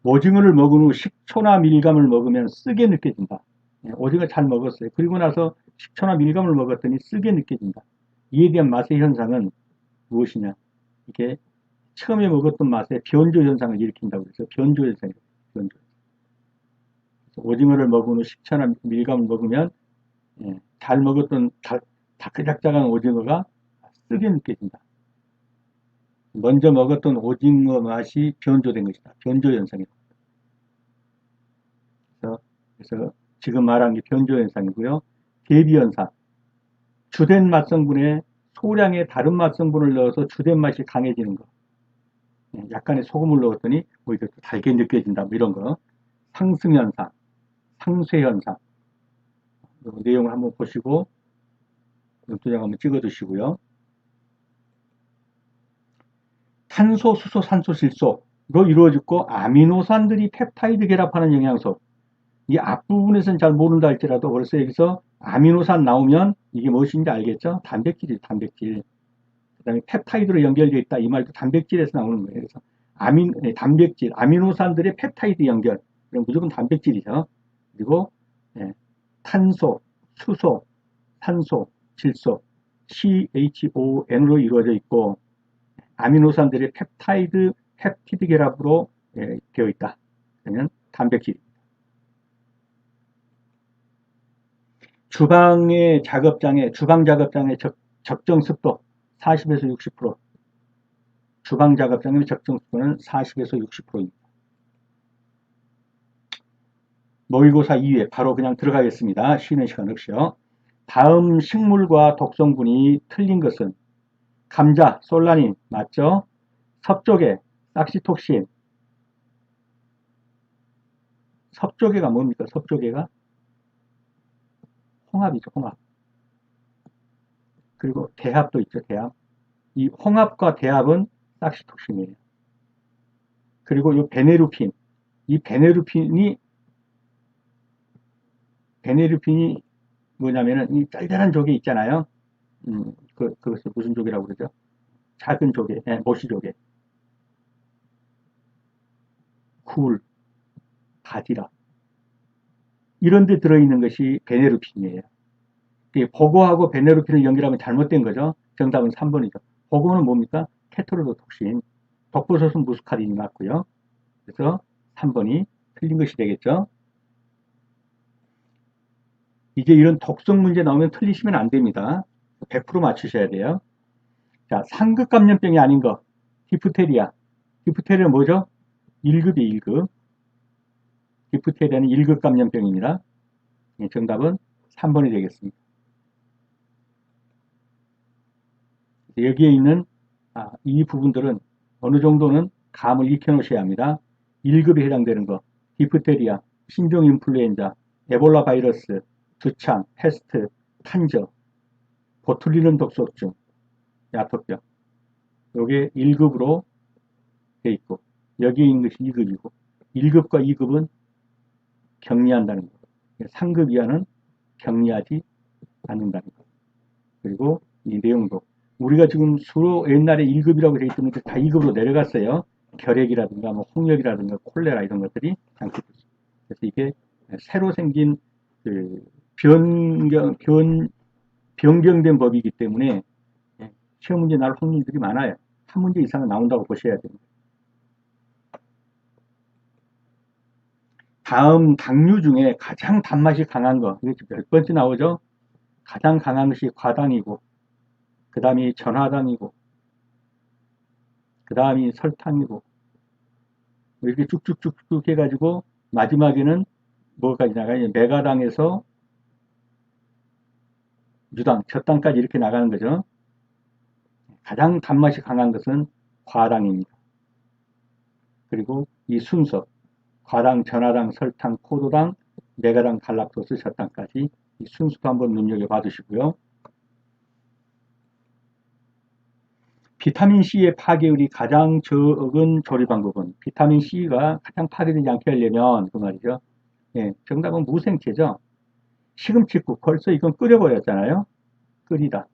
오징어를 먹은 후 식초나 밀감을 먹으면 쓰게 느껴진다. 오징어 잘 먹었어요. 그리고 나서 식초나 밀감을 먹었더니 쓰게 느껴진다. 이에 대한 맛의 현상은 무엇이냐? 이게 처음에 먹었던 맛에 변조 현상을 일으킨다고 해서 변조 현상이에요. 변조. 오징어를 먹은 후 식초나 밀감을 먹으면 잘 먹었던 다크작작한 오징어가 쓰게 느껴진다. 먼저 먹었던 오징어 맛이 변조된 것이다. 변조 현상이다. 그래서 지금 말한 게 변조 현상이고요. 대비 현상. 주된 맛성분에 소량의 다른 맛성분을 넣어서 주된 맛이 강해지는 거. 약간의 소금을 넣었더니 오히려 달게 느껴진다. 뭐 이런 거. 상승 현상, 상쇄 현상. 내용을 한번 보시고 도장 한번 찍어 두시고요. 탄소, 수소, 산소, 질소로 이루어지고 아미노산들이 펩타이드 결합하는 영양소. 이 앞부분에서는 잘 모른다 할지라도 벌써 여기서 아미노산 나오면 이게 무엇인지 알겠죠? 단백질이 단백질. 그 다음에 펩타이드로 연결되어 있다. 이 말도 단백질에서 나오는 거예요. 그래서 단백질, 아미노산들의 펩타이드 연결. 그럼 무조건 단백질이죠. 그리고 탄소, 수소, 산소, 질소, CHON으로 이루어져 있고 아미노산들의 펩티드 결합으로 되어 있다. 그러면 단백질입니다. 주방 작업장의 적정 습도 40에서 60%. 주방 작업장의 적정 습도는 40에서 60%입니다. 모의고사 2회 바로 그냥 들어가겠습니다. 쉬는 시간 없이요. 다음 식물과 독성분이 틀린 것은 감자, 솔라닌 맞죠? 섭조개, 싹시톡신. 섭조개가 뭡니까? 섭조개가 홍합이죠, 홍합. 그리고 대합도 있죠, 대합. 이 홍합과 대합은 싹시톡신이에요. 그리고 이 베네루핀, 이 베네루핀이 뭐냐면은 이 짤짤한 조개 있잖아요. 그것을 무슨 조개라고 그러죠? 작은 조개, 모시조개. 굴, 바지락. 이런 데 들어있는 것이 베네루핀이에요. 보고하고 베네루핀을 연결하면 잘못된 거죠. 정답은 3번이죠. 보고는 뭡니까? 테트로도톡신. 독버섯은 무스카린이 맞고요. 그래서 3번이 틀린 것이 되겠죠. 이제 이런 독성 문제 나오면 틀리시면 안 됩니다. 100% 맞추셔야 돼요. 자, 상급 감염병이 아닌 거. 디프테리아. 디프테리아는 뭐죠? 1급이 1급. 디프테리아는 1급 감염병입니다. 정답은 3번이 되겠습니다. 여기에 있는 이 부분들은 어느 정도는 감을 익혀 놓으셔야 합니다. 1급에 해당되는 거. 디프테리아, 신종 인플루엔자, 에볼라 바이러스, 두창, 패스트, 탄저, 보툴리눔 독소증, 야토병. 요게 1급으로 돼 있고 여기에 있는 것이 2급이고 1급과 2급은 격리한다는 거. 3급 이하는 격리하지 않는다는 거. 그리고 이 내용도 우리가 지금 수로 옛날에 1급이라고 되어 있던 것들 다 2급으로 내려갔어요. 결핵이라든가 뭐 홍역이라든가 콜레라 이런 것들이 장기됐습니다. 그래서 이게 새로 생긴 그 변경된 법이기 때문에 시험 문제 나올 확률들이 많아요. 한 문제 이상은 나온다고 보셔야 됩니다. 다음 당류 중에 가장 단맛이 강한 거, 이게 몇 번째 나오죠? 가장 강한 것이 과당이고, 그 다음이 전화당이고, 그 다음이 설탕이고, 이렇게 쭉쭉쭉쭉 해가지고, 마지막에는 뭐까지 나가요? 메가당에서 유당, 저당까지 이렇게 나가는 거죠. 가장 단맛이 강한 것은 과당입니다. 그리고 이 순서, 과당, 전화당, 설탕, 포도당, 메가당, 갈락토스, 저당까지 이 순서도 한번 눈여겨봐 주시고요. 비타민C의 파괴율이 가장 적은 조리 방법은 비타민C가 가장 파괴되지 않게 하려면 그 말이죠. 예, 정답은 무생채죠. 시금치국 벌써 이건 끓여버렸잖아요. 끓이다.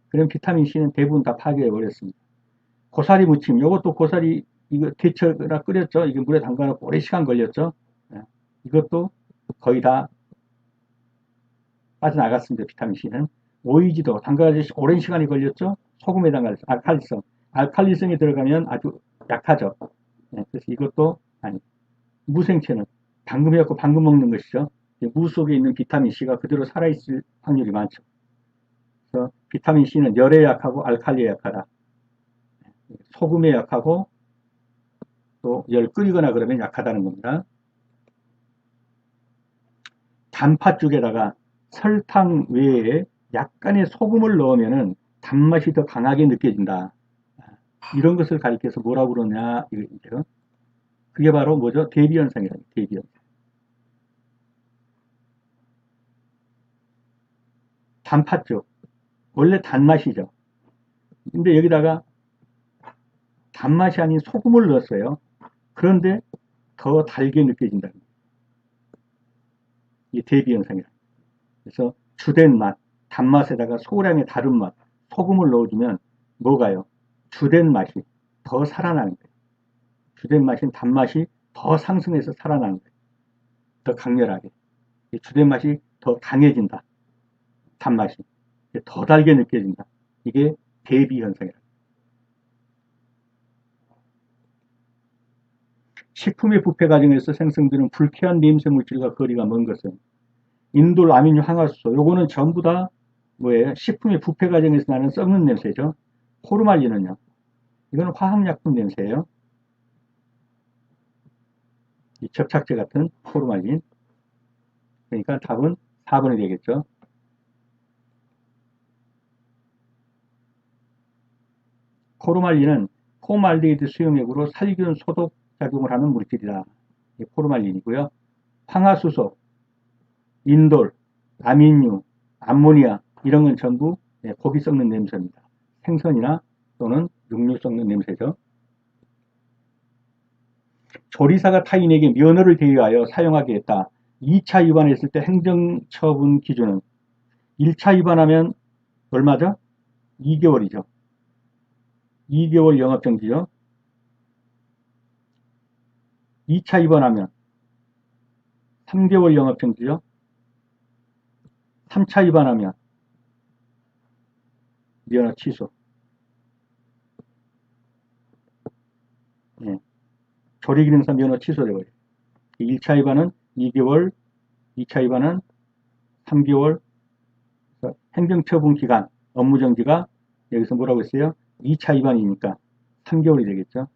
그럼 비타민C는 대부분 다 파괴해버렸습니다. 고사리 무침, 이것도 고사리 이거 데쳐라 끓였죠. 이게 물에 담가놓고 오래 시간 걸렸죠. 예, 이것도 거의 다 빠져나갔습니다. 비타민C는. 오이지도 담가가지고 오랜 시간이 걸렸죠. 소금에 담가서 알칼리성. 알칼리성이 들어가면 아주 약하죠. 네, 그래서 이것도 아니. 무생채는 방금 해갖고 방금 먹는 것이죠. 무 속에 있는 비타민C가 그대로 살아있을 확률이 많죠. 그래서 비타민C는 열에 약하고 알칼리에 약하다. 소금에 약하고 또 열 끓이거나 그러면 약하다는 겁니다. 단팥죽에다가 설탕 외에 약간의 소금을 넣으면 단맛이 더 강하게 느껴진다. 이런 것을 가리켜서 뭐라고 그러냐 이거죠. 그게 바로 뭐죠? 대비현상이라는 대비현상. 단팥죽 원래 단맛이죠. 근데 여기다가 단맛이 아닌 소금을 넣었어요. 그런데 더 달게 느껴진다. 이게 대비현상이다. 그래서 주된 맛, 단맛에다가 소량의 다른 맛, 소금을 넣어주면 뭐가요? 주된 맛이 더 살아나는 거예요. 주된 맛인 단맛이 더 상승해서 살아나는 거예요. 더 강렬하게. 주된 맛이 더 강해진다. 단맛이. 더 달게 느껴진다. 이게 대비 현상이다. 식품의 부패 과정에서 생성되는 불쾌한 냄새 물질과 거리가 먼 것은 인돌, 아민유, 항화수소. 요거는 전부 다 뭐예요? 식품의 부패 과정에서 나는 썩는 냄새죠. 호르말린은요. 이거는 화학약품 냄새예요. 이 접착제 같은 호르말린. 그러니까 답은 4번이 되겠죠. 포르말린은 포말데히드 수용액으로 살균 소독 작용을 하는 물질이다. 포르말린이고요. 황화수소, 인돌, 아민유, 암모니아 이런 건 전부 고기 썩는 냄새입니다. 생선이나 또는 육류 썩는 냄새죠. 조리사가 타인에게 면허를 대여하여 사용하게 했다. 2차 위반했을 때 행정처분 기준은 1차 위반하면 얼마죠? 2개월이죠. 2개월 영업정지죠. 2차 위반하면 3개월 영업정지죠. 3차 위반하면 면허 취소. 예. 조리기능사 면허 취소되고요. 1차 위반은 2개월, 2차 위반은 3개월. 행정처분 기간, 업무정지가 여기서 뭐라고 했어요? 2차 위반이니까 3개월이 되겠죠.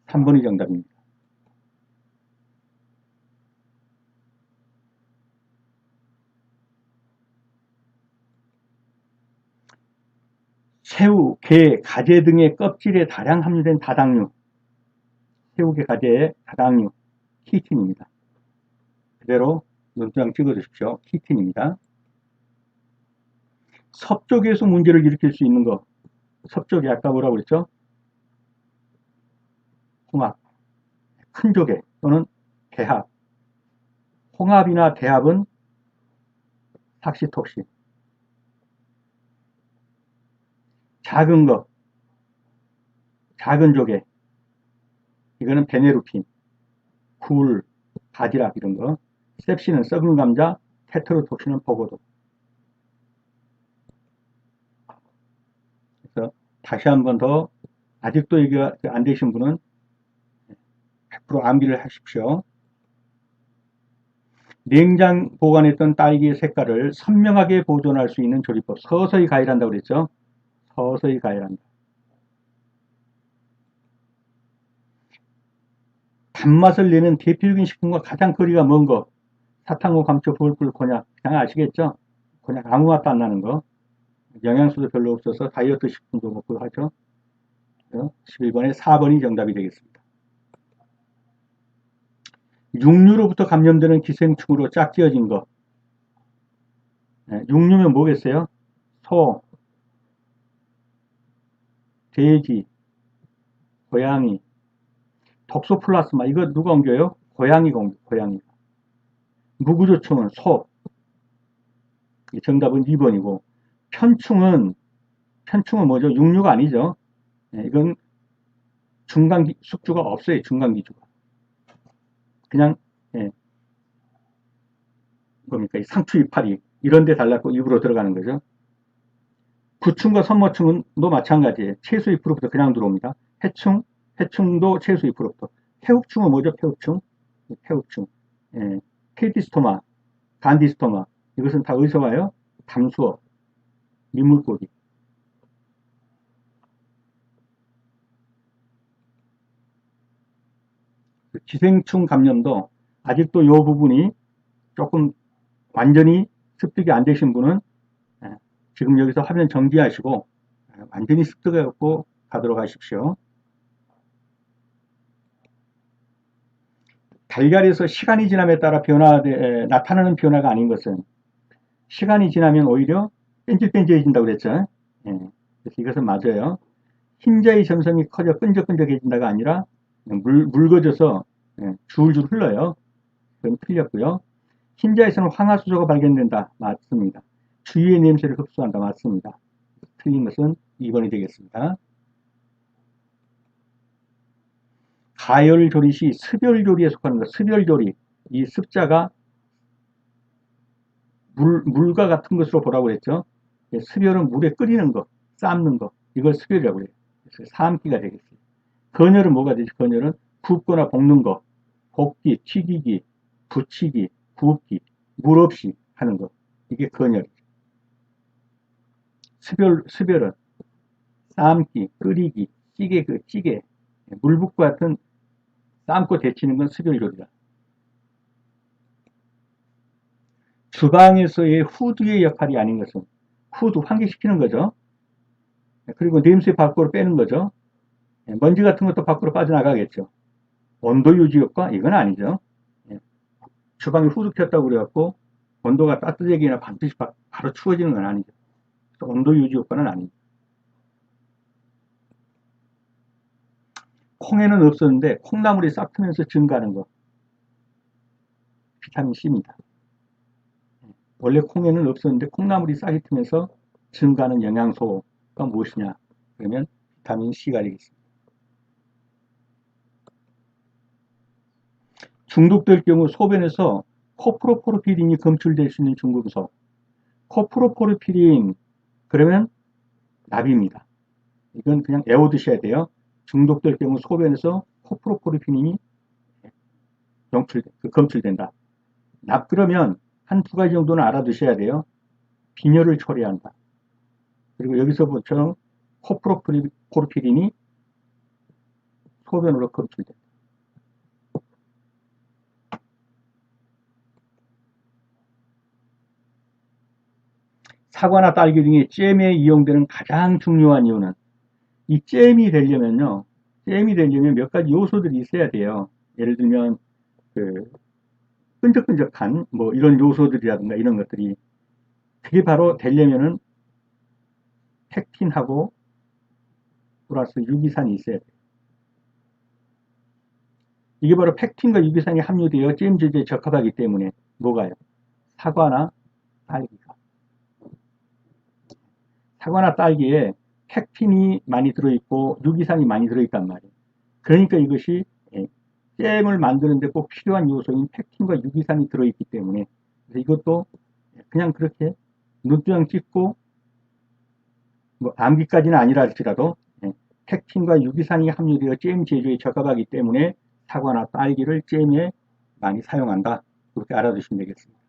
3번이 정답입니다. 새우, 게, 가재 등의 껍질에 다량 함유된 다당류, 새우, 게, 가재의 다당류, 키틴입니다. 그대로 논두장 찍어주십시오. 키틴입니다. 섭족에서 문제를 일으킬 수 있는 거, 섭족이 아까 뭐라고 그랬죠? 홍합, 큰 조개 또는 대합. 홍합이나 대합은 삭시톡신. 작은 거, 작은 조개, 이거는 베네루핀, 굴, 바지락 이런 거. 셉신은 썩은 감자, 테트로톡신은 보고도. 그래서 다시 한 번 더 아직도 얘기가 안 되신 분은 100% 암기를 하십시오. 냉장 보관했던 딸기의 색깔을 선명하게 보존할 수 있는 조리법. 서서히 가열한다고 그랬죠? 서서히 가열한다. 단맛을 내는 대표적인 식품과 가장 거리가 먼 거. 사탕과 감초, 부글부글 곤약. 그냥 아시겠죠? 곤약 아무 맛도 안 나는 거. 영양소도 별로 없어서 다이어트 식품도 먹고 하죠. 11번에 4번이 정답이 되겠습니다. 육류로부터 감염되는 기생충으로 짝지어진 거. 육류면 뭐겠어요? 소, 돼지, 고양이, 톡소플라스마. 이거 누가 옮겨요? 고양이가 옮겨요. 고양이가. 무구조충은 소. 정답은 2번이고. 편충은 뭐죠? 육류가 아니죠. 이건 숙주가 없어요. 중간기주가. 그냥 뭡니까? 상추 이파리 이런 데 달라고 입으로 들어가는 거죠. 구충과 선모충도 마찬가지예요. 채수 잎으로부터 그냥 들어옵니다. 해충도 채수 잎으로부터. 폐흡충은 뭐죠? 폐흡충. 페디스토마, 간디스토마. 이것은 다 어디서 와요? 담수어, 민물고기. 기생충 감염도 아직도 이 부분이 조금 완전히 습득이 안 되신 분은 지금 여기서 화면 정지하시고 완전히 습득해갖고 가도록 하십시오. 달걀에서 시간이 지남에 따라 나타나는 변화가 아닌 것은 시간이 지나면 오히려 뺀질뺀질해진다고 그랬죠. 그래서 이것은 맞아요. 흰자의 점성이 커져 끈적끈적해진다가 아니라 묽어져서 줄줄 흘러요. 그건 틀렸고요. 흰자에서는 황화수소가 발견된다. 맞습니다. 주위의 냄새를 흡수한다. 맞습니다. 틀린 것은 2번이 되겠습니다. 가열조리 시 습열조리에 속하는 것. 습열조리. 이 습자가 물과 같은 것으로 보라고 했죠. 습열은 물에 끓이는 것, 삶는 것. 이걸 습열이라고 해요. 그래서 사암기가 되겠어요. 건열은 뭐가 되지? 건열은 굽거나 볶는 것. 볶기, 튀기기, 부치기, 굽기, 물 없이 하는 것. 이게 건열이죠. 습열은 삶기, 끓이기, 찌개, 물붓과 같은 삶고 데치는 건 습열조리다. 주방에서의 후드의 역할이 아닌 것은 후드 환기시키는 거죠. 그리고 냄새 밖으로 빼는 거죠. 먼지 같은 것도 밖으로 빠져나가겠죠. 온도 유지 효과? 이건 아니죠. 주방에 후드 켰다고 그래갖고 온도가 따뜻해지거나 반드시 바로 추워지는 건 아니죠. 온도 유지 효과는 아니죠. 콩에는 없었는데 콩나물이 싹 트면서 증가하는 거. 비타민 C입니다. 원래 콩에는 없었는데 콩나물이 싹이 트면서 증가하는 영양소가 무엇이냐? 그러면 비타민 C가 되겠습니다. 중독될 경우 소변에서 코프로포르피린이 검출될 수 있는 중금속. 코프로포르피린 그러면 납입니다. 이건 그냥 외워두셔야 돼요. 중독될 경우 소변에서 코프로포르피린이 검출된다. 납 그러면 한 두 가지 정도는 알아두셔야 돼요. 빈혈을 초래한다. 그리고 여기서부터 코프로포르피린이 소변으로 검출된다. 사과나 딸기 등의 잼에 이용되는 가장 중요한 이유는 이 잼이 되려면요. 잼이 되려면 몇 가지 요소들이 있어야 돼요. 예를 들면 그 끈적끈적한 뭐 이런 요소들이라든가 이런 것들이 그게 바로 되려면은 팩틴하고 플러스 유기산이 있어야 돼요. 이게 바로 팩틴과 유기산이 함유되어 잼 제조에 적합하기 때문에 뭐가요? 사과나 딸기가. 사과나 딸기에 팩틴이 많이 들어있고 유기산이 많이 들어있단 말이에요. 그러니까 이것이 잼을 만드는데 꼭 필요한 요소인 팩틴과 유기산이 들어있기 때문에 그래서 이것도 그냥 그렇게 눈두장 찍고 뭐 암기까지는 아니라 할지라도 팩틴과 유기산이 함유되어 잼 제조에 적합하기 때문에 사과나 딸기를 잼에 많이 사용한다. 그렇게 알아두시면 되겠습니다.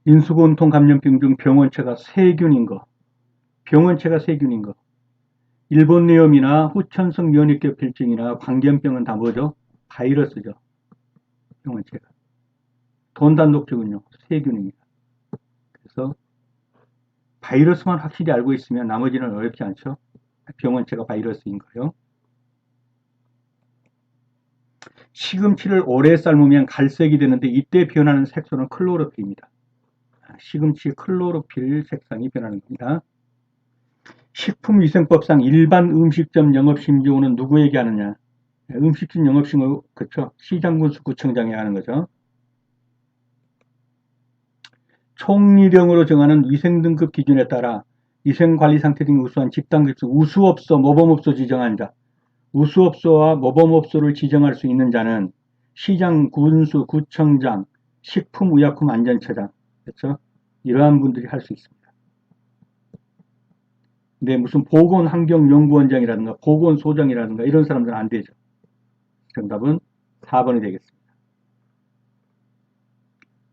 인수곤통 감염병 중 병원체가 세균인 거. 병원체가 세균인 거. 일본뇌염이나 후천성 면역결핍증이나 광견병은 다 뭐죠? 바이러스죠. 병원체가. 돈단독증은요, 세균입니다. 그래서 바이러스만 확실히 알고 있으면 나머지는 어렵지 않죠. 병원체가 바이러스인 거요. 시금치를 오래 삶으면 갈색이 되는데 이때 변하는 색소는 클로로필입니다. 시금치 클로로필 색상이 변하는 겁니다. 식품위생법상 일반 음식점 영업심지호는 누구에게 하느냐? 음식점 영업심지호, 그쵸? 시장군수구청장에 하는 거죠. 총리령으로 정하는 위생등급 기준에 따라 위생관리 상태 등이 우수한 집단급수 우수업소, 모범업소 지정한 자. 우수업소와 모범업소를 지정할 수 있는 자는 시장, 군수, 구청장, 식품의약품안전처장, 그렇죠? 이러한 분들이 할 수 있습니다. 근데 무슨 보건환경연구원장이라든가 보건소장이라든가 이런 사람들은 안 되죠. 정답은 4번이 되겠습니다.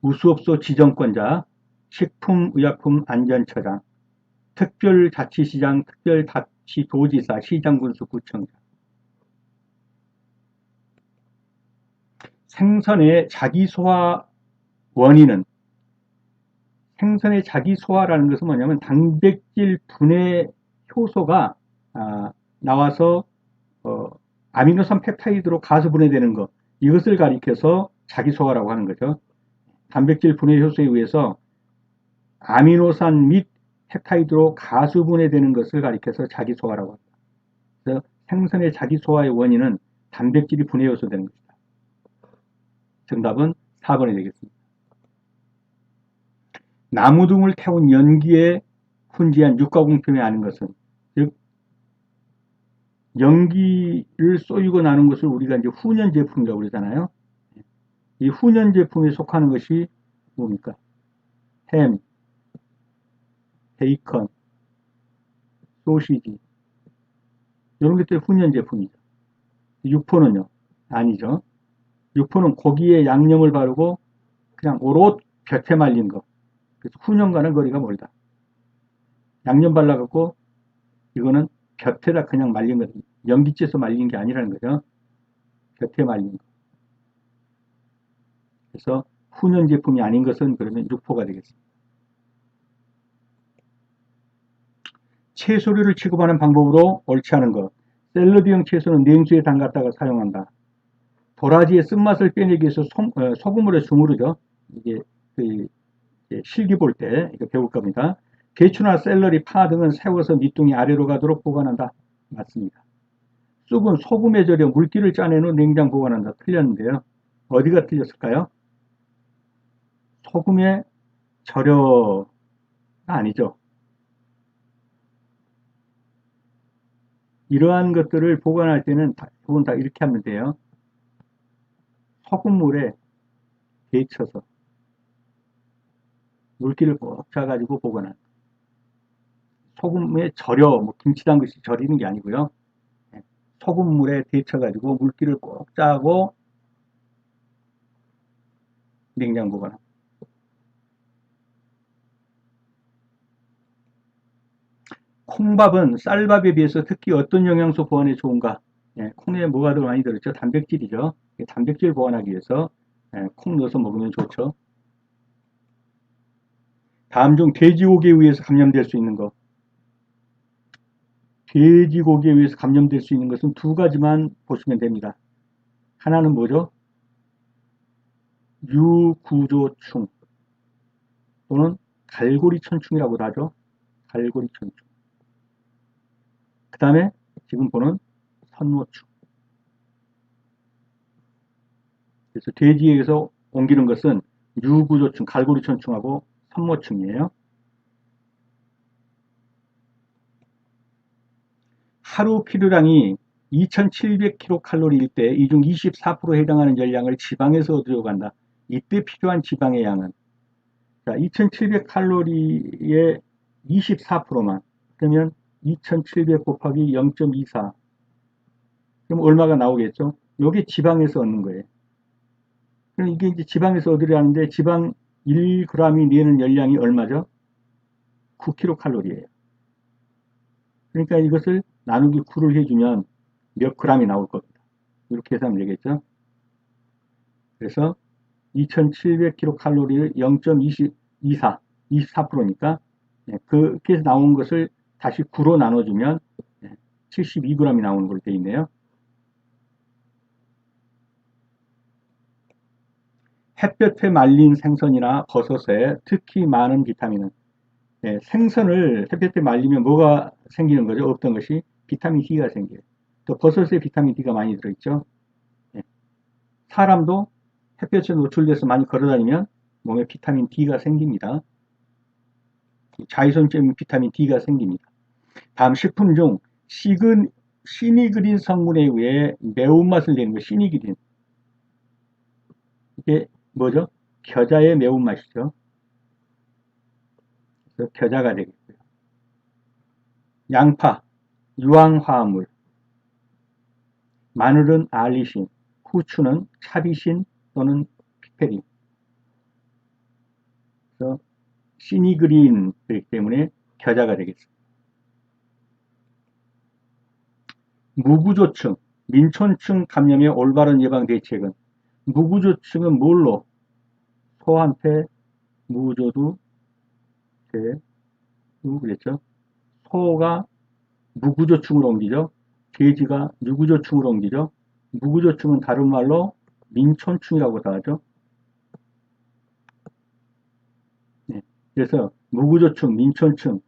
우수업소 지정권자, 식품의약품안전처장, 특별자치시장, 특별자치도지사, 시장군수, 구청장. 생선의 자기소화 원인은 생선의 자기소화라는 것은 뭐냐면 단백질 분해 효소가 나와서 아미노산 펩타이드로 가수분해되는 것 이것을 가리켜서 자기소화라고 하는 거죠. 단백질 분해 효소에 의해서 아미노산 및 펩타이드로 가수분해되는 것을 가리켜서 자기소화라고 합니다. 그래서 생선의 자기소화의 원인은 단백질이 분해 효소 되는 것이다. 정답은 4번이 되겠습니다. 나무 등을 태운 연기에 훈지한 육가공품이 아닌 것은 즉 연기를 쏘이고 나는 것을 우리가 이제 훈연 제품이라고 그러잖아요. 이 훈연 제품에 속하는 것이 뭡니까? 햄, 베이컨, 소시지 이런 것들이 훈연 제품이죠. 육포는요? 아니죠. 육포는 고기에 양념을 바르고 그냥 오롯 볕에 말린 거. 그래서 훈연과는 거리가 멀다. 양념 발라갖고 이거는 곁에다 그냥 말린 거, 연기째서 말린 게 아니라는 거죠. 곁에 말린 거. 그래서 훈연 제품이 아닌 것은 그러면 육포가 되겠습니다. 채소류를 취급하는 방법으로 옳지 않은 것. 샐러드용 채소는 냉수에 담갔다가 사용한다. 도라지의 쓴맛을 빼내기 위해서 소금물에 주무르죠. 이게 그 실기 볼 때 이거 배울 겁니다. 배추나 샐러리, 파 등은 세워서 밑둥이 아래로 가도록 보관한다. 맞습니다. 쑥은 소금에 절여 물기를 짜낸 후 냉장 보관한다. 틀렸는데요. 어디가 틀렸을까요? 소금에 절여가 아니죠. 이러한 것들을 보관할 때는 대부분 다 이렇게 하면 돼요. 소금물에 데쳐서 물기를 꼭 짜가지고 보관한다. 소금에 절여, 뭐 김치 담그듯이 절이는 게 아니고요. 소금물에 데쳐가지고 물기를 꼭 짜고 냉장 보관합니다. 콩밥은 쌀밥에 비해서 특히 어떤 영양소 보완에 좋은가? 예, 콩에 뭐가 더 많이 들었죠? 단백질이죠. 단백질 보완하기 위해서 콩 넣어서 먹으면 좋죠. 다음 중 돼지고기에 의해서 감염될 수 있는 것. 돼지고기에 의해서 감염될 수 있는 것은 두 가지만 보시면 됩니다. 하나는 뭐죠? 유구조충 또는 갈고리천충이라고도 하죠. 갈고리천충. 그 다음에 지금 보는 선모충. 그래서 돼지에서 옮기는 것은 유구조충, 갈고리천충하고 선모충이에요. 하루 필요량이 2700kcal일 때 이 중 24%에 해당하는 열량을 지방에서 얻으려고 한다. 이때 필요한 지방의 양은 2700칼로리의 24%만 그러면 2700 곱하기 0.24 그럼 얼마가 나오겠죠? 이게 지방에서 얻는 거예요. 그럼 이게 이제 지방에서 얻으려는데 지방 1g이 내는 열량이 얼마죠? 9kcal예요. 그러니까 이것을 나누기 9를 해주면 몇 g이 나올 겁니다. 이렇게 해서 하면 되겠죠? 그래서 2700kcal를 0.24, 24%니까 그렇게 해서 나온 것을 다시 9로 나눠주면 72g이 나오는 걸로 되어 있네요. 햇볕에 말린 생선이나 버섯에 특히 많은 비타민은 생선을 햇볕에 말리면 뭐가 생기는 거죠? 없던 것이 비타민 D가 생겨요. 또 버섯에 비타민 D가 많이 들어있죠. 사람도 햇볕에 노출돼서 많이 걸어다니면 몸에 비타민 D가 생깁니다. 자외선점인 비타민 D가 생깁니다. 다음 식품 중 시니그린 성분에 의해 매운맛을 내는 거 시니그린. 이게 뭐죠? 겨자의 매운맛이죠. 그래서 겨자가 되겠고요. 양파, 유황화합물, 마늘은 알리신, 후추는 차비신 또는 피페린. 그래서 시니그린이기 때문에 겨자가 되겠습니다. 무구조충, 민촌충 감염의 올바른 예방 대책은 무구조충은 뭘로? 소한테 무조두 대두 그랬죠. 소가 무구조충으로 옮기죠. 돼지가 유구조충으로 옮기죠. 무구조충은 다른 말로 민촌충이라고도 하죠. 네. 그래서 무구조충, 민촌충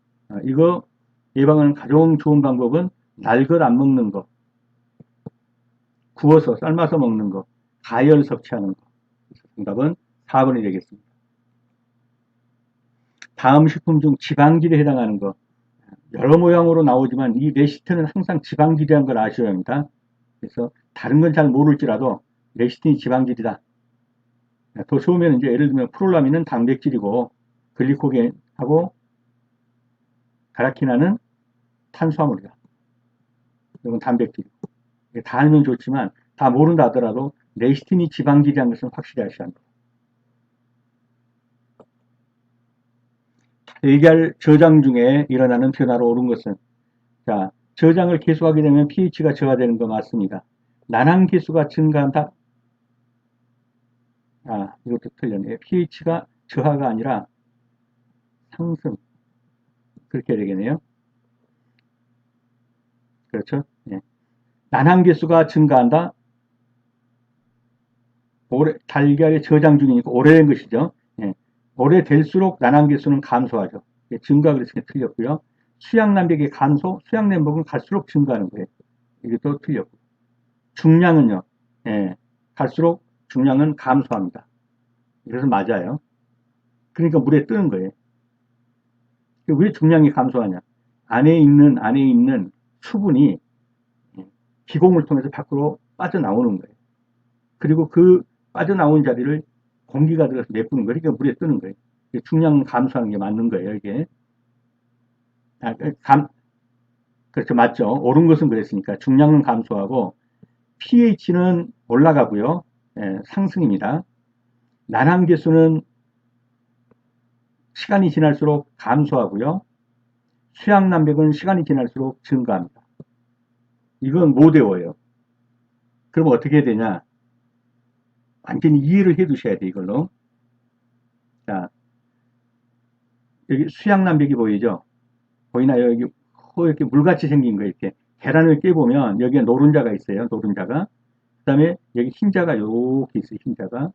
이거 예방하는 가장 좋은 방법은 날 것 안 먹는 거, 구워서 삶아서 먹는 거, 가열 섭취하는 거. 정답은 4번이 되겠습니다. 다음 식품 중 지방질에 해당하는 거 여러 모양으로 나오지만 이 레시트는 항상 지방질이라는 걸 아셔야 합니다. 그래서 다른 건 잘 모를지라도 레시틴이 지방질이다. 더 좋으면 이제 예를 들면 프롤라민은 단백질이고 글리코겐하고 가라키나는 탄수화물이다. 이건 단백질이고 다 알면 좋지만 다 모른다 하더라도 레시틴이 지방질이라는 것은 확실히 아셔야 합니다. 달걀 저장 중에 일어나는 변화로 오른 것은 자 저장을 계속하게 되면 pH가 저하되는 거 맞습니다. 난항 개수가 증가한다. 이것도 틀렸네요. pH가 저하가 아니라 상승 그렇게 되겠네요. 그렇죠? 예. 난항 개수가 증가한다. 달걀의 저장 중이니까 오래된 것이죠. 예. 오래될수록 난항 개수는 감소하죠. 예, 증가 그랬으니 틀렸고요. 수양 난백의 감소, 수양 난백은 갈수록 증가하는 거예요. 이게 또 틀렸고. 중량은요. 예. 갈수록 중량은 감소합니다. 그래서 맞아요. 그러니까 물에 뜨는 거예요. 왜 중량이 감소하냐? 안에 있는 수분이 기공을 통해서 밖으로 빠져나오는 거예요. 그리고 그 빠져나온 자리를 공기가 들어서 내뿜는 거예요. 그러니까 물에 뜨는 거예요. 중량 감소하는 게 맞는 거예요, 이게. 그렇죠. 맞죠. 옳은 것은 그랬으니까. 중량은 감소하고, pH는 올라가고요. 예, 상승입니다. 난항계수는 시간이 지날수록 감소하고요. 수양남백은 시간이 지날수록 증가합니다. 이건 못 외워요. 그럼 어떻게 되냐? 완전히 이해를 해 두셔야 돼, 이걸로. 자, 여기 수양남백이 보이죠? 보이나요? 여기 이렇게 물같이 생긴 거 이렇게. 계란을 깨보면 여기에 노른자가 있어요. 노른자가. 그 다음에 여기 흰자가 이렇게 있어요. 흰자가.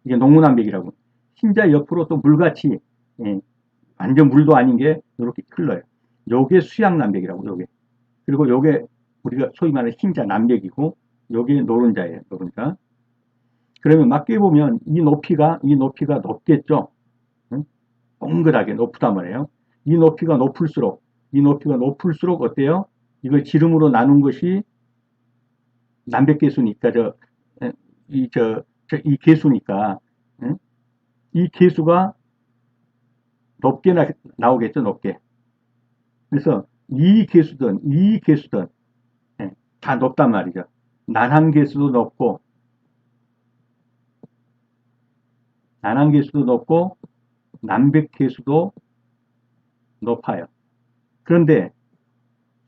이게 농무남백이라고. 흰자 옆으로 또 물같이, 예, 완전 물도 아닌 게 이렇게 흘러요. 요게 수양남백이라고, 요게. 그리고 요게 우리가 소위 말하는 흰자 남백이고, 요게 노른자예요. 노른자. 그러면 막 깨보면 이 높이가 높겠죠? 응? 동그랗게 높단 말이에요. 이 높이가 높을수록 어때요? 이걸 지름으로 나눈 것이 남백계수니까, 이 계수니까, 응? 이 계수가 높게 나오겠죠, 높게. 그래서 이 계수든, 예, 다 높단 말이죠. 난항계수도 높고, 난항계수도 높고, 남백계수도 높아요. 그런데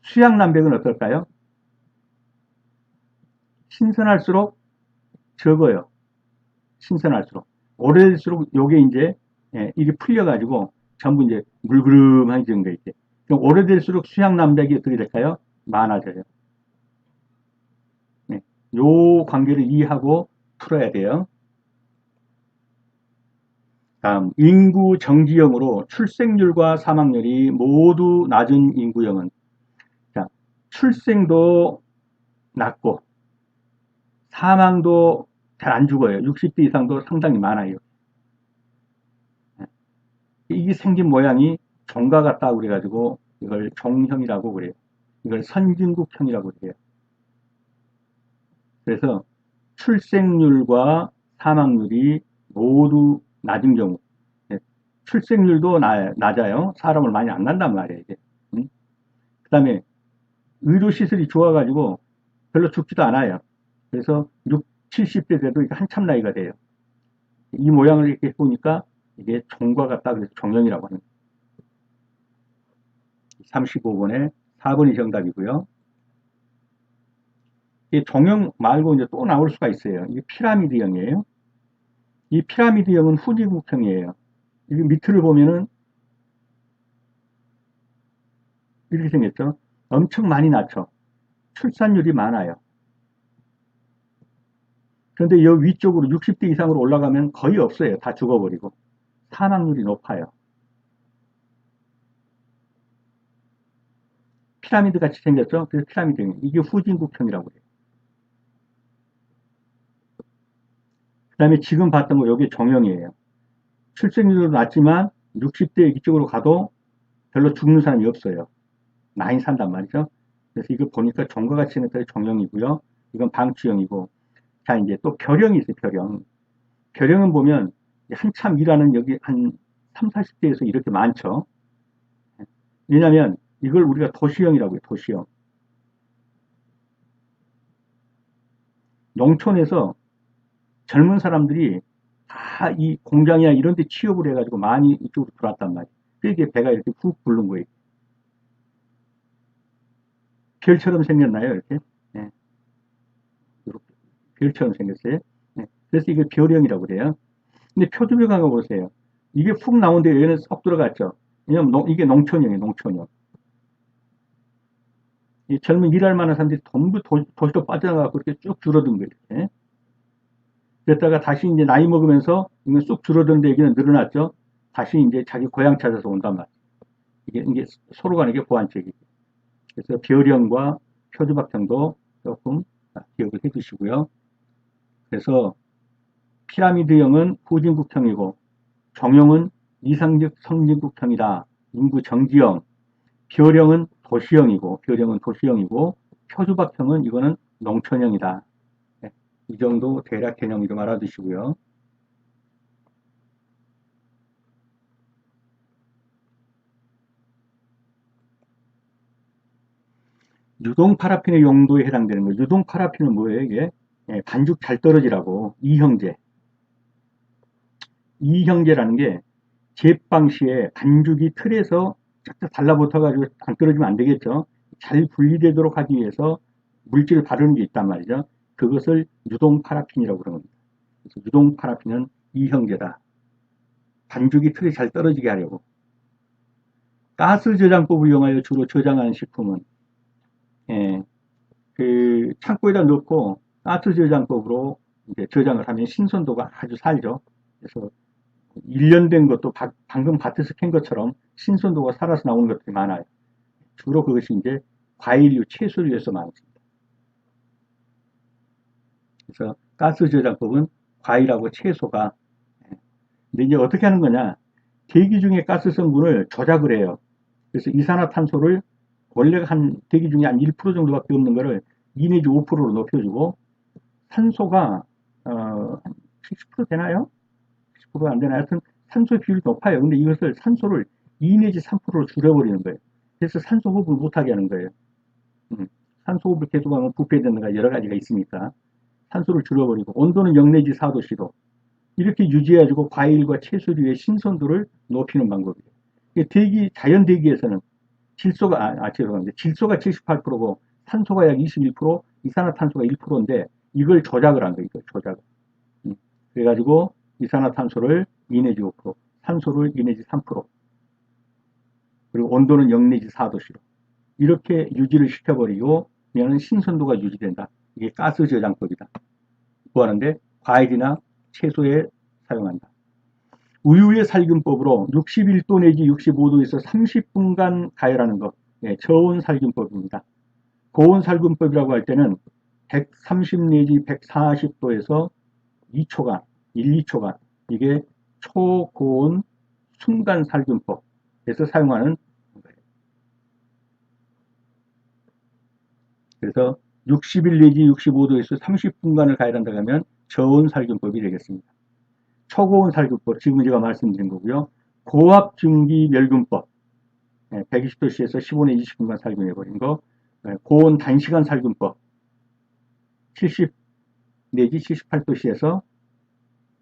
수양남백은 어떨까요? 신선할수록 적어요. 신선할수록. 오래될수록 요게 이제, 예, 이게 풀려가지고 전부 이제 물그름해지는 거 있게. 그럼 오래될수록 수양남백이 어떻게 될까요? 많아져요. 예, 요 관계를 이해하고 풀어야 돼요. 다음, 인구 정지형으로 출생률과 사망률이 모두 낮은 인구형은, 자, 출생도 낮고 사망도 잘 안 죽어요. 60대 이상도 상당히 많아요. 이게 생긴 모양이 종과 같다고 그래가지고 이걸 종형이라고 그래요. 이걸 선진국형이라고 그래요. 그래서 출생률과 사망률이 모두 낮은 경우, 예, 출생률도 낮아요. 사람을 많이 안 난단 말이에요. 이게. 그 다음에 의료시설이 좋아가지고 별로 죽지도 않아요. 그래서 6, 70대 돼도 이게 한참 나이가 돼요. 이 모양을 이렇게 보니까 이게 종과 같다 그래서 종형이라고 합니다. 35번에 4번이 정답이고요. 이 종형 말고 이제 또 나올 수가 있어요. 이게 피라미드형이에요. 이 피라미드형은 후지국형이에요. 이 밑을 보면은 이렇게 생겼죠. 엄청 많이 낳죠. 출산율이 많아요. 그런데 이 위쪽으로 60대 이상으로 올라가면 거의 없어요. 다 죽어버리고. 사망률이 높아요. 피라미드 같이 생겼죠. 그래서 피라미드형. 이게 후진국형이라고 해요. 그 다음에 지금 봤던 거 이게 종형이에요. 출생률도 낮지만 60대 이쪽으로 가도 별로 죽는 사람이 없어요. 많이 산단 말이죠. 그래서 이거 보니까 종과 같이 생겼다 종형이고요. 이건 방치형이고. 자, 이제 또 벼령이 있어요, 벼령. 벼령은 보면 한참 일하는 여기 한 3, 40대에서 이렇게 많죠. 왜냐면 이걸 우리가 도시형이라고 해요, 도시형. 농촌에서 젊은 사람들이 다 이 공장이나 이런 데 취업을 해가지고 많이 이쪽으로 들어왔단 말이에요. 그게 배가 이렇게 훅 부른 거예요. 별처럼 생겼나요, 이렇게? 네, 이렇게 별처럼 생겼어요. 네, 그래서 이게 별형이라고 그래요. 근데 표준별강을 보세요. 이게 훅 나오는데 얘는 쏙 들어갔죠. 왜냐면 이게 농촌형이에요, 농촌형. 이 젊은 일할 만한 사람들이 전부 도시로 빠져나가고 그렇게 쭉 줄어든 거예요, 이렇게. 그랬다가 다시 이제 나이 먹으면서 이건 쑥 줄어드는데 여기는 늘어났죠. 다시 이제 자기 고향 찾아서 온단 말이에요. 이게 서로 간에 보완책이죠. 그래서 별형과 표주박형도 조금 기억을 해 두시고요. 그래서 피라미드형은 후진국형이고 종형은 이상적 성진국형이다. 인구 정지형. 별형은 도시형이고 표주박형은 이거는 농촌형이다. 네, 이 정도 대략 개념 좀 알아두시고요. 유동 파라핀의 용도에 해당되는 거예요. 유동 파라핀은 뭐예요, 이게? 예, 반죽 잘 떨어지라고. 이형제. 이형제라는 게 제빵 시에 반죽이 틀에서 쫙쫙 달라붙어가지고 안 떨어지면 안 되겠죠. 잘 분리되도록 하기 위해서 물질을 바르는 게 있단 말이죠. 그것을 유동 파라핀이라고 그러는 겁니다. 그래서 유동 파라핀은 이형제다. 반죽이 틀에 잘 떨어지게 하려고. 가스 저장법을 이용하여 주로 저장하는 식품은 예, 그 창고에다 넣고 가스 저장법으로 이제 저장을 하면 신선도가 아주 살죠. 그래서 1년 된 것도 방금 밭에서 캔 것처럼 신선도가 살아서 나오는 것들이 많아요. 주로 그것이 이제 과일류, 채소류에서 많습니다. 그래서 가스 저장법은 과일하고 채소가 근데 이제 어떻게 하는 거냐? 대기 중에 가스 성분을 조작을 해요. 그래서 이산화탄소를 원래가 한 대기 중에 한 1% 정도밖에 없는 거를 2 내지 5%로 높여주고 산소가 한 70% 되나요? 70%안 되나요? 하여튼 산소 비율이 높아요. 근데 이것을 산소를 2 내지 3%로 줄여버리는 거예요. 그래서 산소 호흡을 못하게 하는 거예요. 산소 호흡을 계속하면 부패되는 가 여러 가지가 있으니까 산소를 줄여버리고 온도는 0 내지 4도, 10도 이렇게 유지해가지고 과일과 채소류의 신선도를 높이는 방법이에요. 대기, 자연 대기에서는 죄송합니다. 질소가 78%고 산소가 약 21%, 이산화탄소가 1%인데 이걸 조작을 한 거예요. 이걸 조작을. 그래가지고 이산화탄소를 2 내지 5%, 산소를 2 내지 3%, 그리고 온도는 0 내지 4도씨로 이렇게 유지를 시켜버리고 그러면 신선도가 유지된다. 이게 가스 저장법이다. 구하는데 과일이나 채소에 사용한다. 우유의 살균법으로 61도 내지 65도에서 30분간 가열하는 것. 예, 저온 살균법입니다. 고온 살균법이라고 할 때는 130 내지 140도에서 2초간, 1, 2초간 이게 초고온 순간 살균법에서 사용하는 거예요. 그래서 60일 내지 65도에서 30분간을 가열한다고 하면 저온 살균법이 되겠습니다. 초고온 살균법, 지금 제가 말씀드린 거고요. 고압 증기 멸균법, 120도씨에서 15 내지 20분간 살균해버린 거. 고온 단시간 살균법, 70 내지 78도씨에서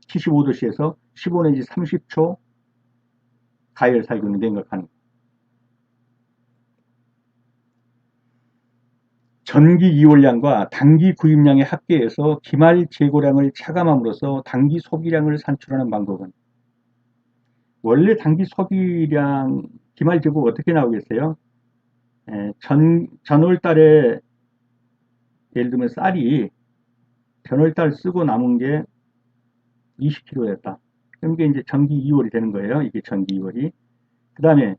75도씨에서 15 내지 30초 가열 살균을 냉각하는 거. 전기 이용량과 단기 구입량의 합계에서 기말 재고량을 차감함으로써 단기 소비량을 산출하는 방법은 원래 단기 소비량 기말 재고가 어떻게 나오겠어요? 전월 달에 예를 들면 쌀이 전월 달 쓰고 남은 게 20kg였다. 그럼 이게 이제 정기 2월이 되는 거예요. 이게 정기 2월이. 그 다음에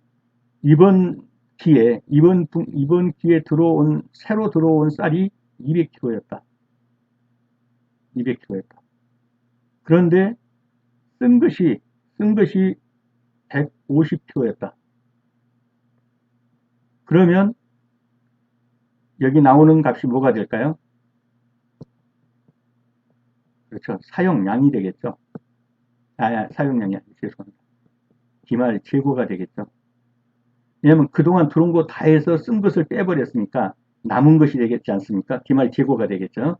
이번 기에 새로 들어온 쌀이 200kg였다. 200kg였다. 그런데 쓴 것이 150kg였다. 그러면 여기 나오는 값이 뭐가 될까요? 그렇죠. 사용량이 되겠죠. 사용량이 죄송합니다. 기말 재고가 되겠죠. 왜냐하면 그동안 들어온 거 다 해서 쓴 것을 빼버렸으니까 남은 것이 되겠지 않습니까? 기말 재고가 되겠죠.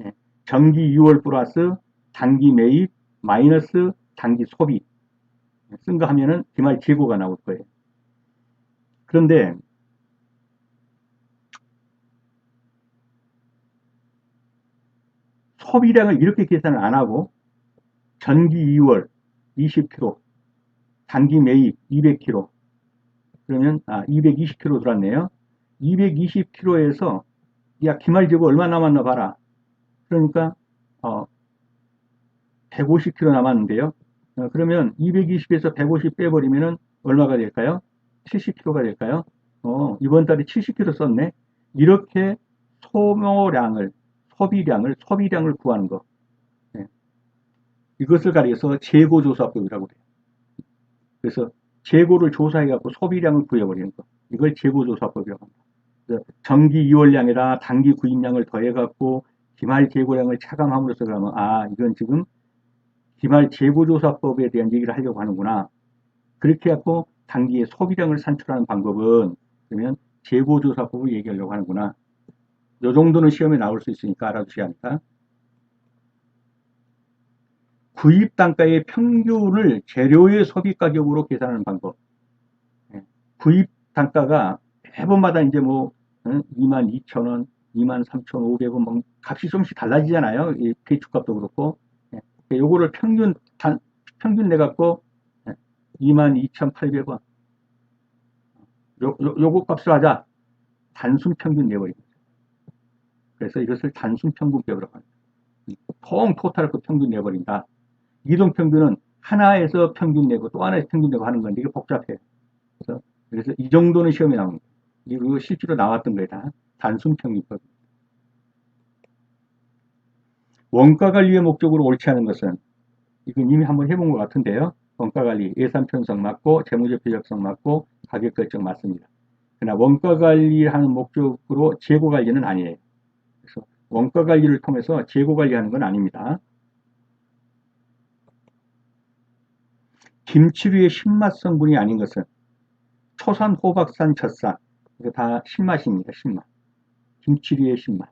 예. 정기 6월 플러스 단기 매입 마이너스 단기 소비 쓴 거 하면은 기말 재고가 나올 거예요. 그런데 소비량을 이렇게 계산을 안 하고 전기 2월 20kg 단기 매입 200kg 그러면 220kg 들어왔네요. 220kg에서 야 기말 재고 얼마 남았나 봐라. 그러니까 150kg 남았는데요. 그러면 220에서 150 빼버리면 얼마가 될까요? 70kg가 될까요? 이번 달에 70kg 썼네. 이렇게 소비량을 구하는 거. 네. 이것을 가리켜서 재고조사법이라고 해요. 그래서 재고를 조사해갖고 소비량을 구해버리는 거. 이걸 재고조사법이라고 합니다. 정기 이월량에다 단기 구입량을 더해갖고 기말 재고량을 차감함으로써 그러면 이건 지금 기말 재고조사법에 대한 얘기를 하려고 하는구나. 그렇게 해갖고 단기의 소비량을 산출하는 방법은 그러면 재고조사법을 얘기하려고 하는구나. 요 정도는 시험에 나올 수 있으니까 알아두셔야 합니다. 구입 단가의 평균을 재료의 소비 가격으로 계산하는 방법. 구입 단가가 매번마다 이제 뭐 22,000원, 23,500원 뭐 값이 좀씩 달라지잖아요. 이 배추값도 그렇고. 요거를 평균 내갖고 22,800원. 요거 값을 하자. 단순 평균 내버립니다. 그래서 이것을 단순 평균법이라고 합니다. 토탈급 평균 내버린다. 이동 평균은 하나에서 평균 내고 또 하나에서 평균 내고 하는 건데 이게 복잡해요. 그래서 이 정도는 시험에 나옵니다. 이거 실제로 나왔던 거예요. 다 단순 평균법. 원가 관리의 목적으로 옳지 않은 것은 이건 이미 한번 해본 것 같은데요. 원가 관리, 예산 편성 맞고 재무제표 적성 맞고 가격 결정 맞습니다. 그러나 원가 관리하는 목적으로 재고 관리는 아니에요. 그래서 원가 관리를 통해서 재고 관리하는 건 아닙니다. 김치류의 신맛 성분이 아닌 것은 초산, 호박산, 젖산 이거 다 신맛입니다. 신맛. 김치류의 신맛.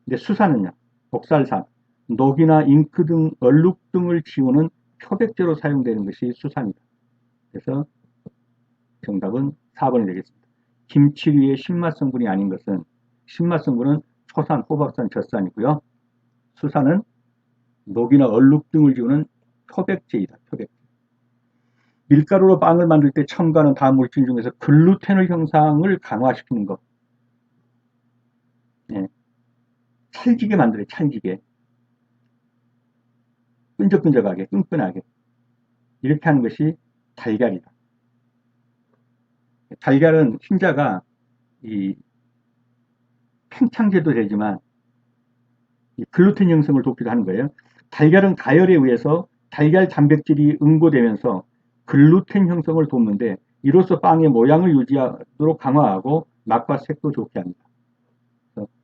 근데 수산은요. 복살산, 녹이나 잉크 등 얼룩 등을 지우는 표백제로 사용되는 것이 수산이다. 그래서 정답은 4번이 되겠습니다. 김치류의 신맛 성분이 아닌 것은 신맛 성분은 초산, 호박산, 젖산이고요. 수산은 녹이나 얼룩 등을 지우는 표백제이다. 표백제. 밀가루로 빵을 만들 때 첨가하는 다음 물질 중에서 글루텐의 형상을 강화시키는 것. 예. 찰지게 만들어요. 찰지게. 끈적끈적하게, 끈끈하게. 이렇게 하는 것이 달걀이다. 달걀은 흰자가 이 팽창제도 되지만 이 글루텐 형성을 돕기도 하는 거예요. 달걀은 가열에 의해서 달걀 단백질이 응고되면서 글루텐 형성을 돕는데 이로써 빵의 모양을 유지하도록 강화하고 맛과 색도 좋게 합니다.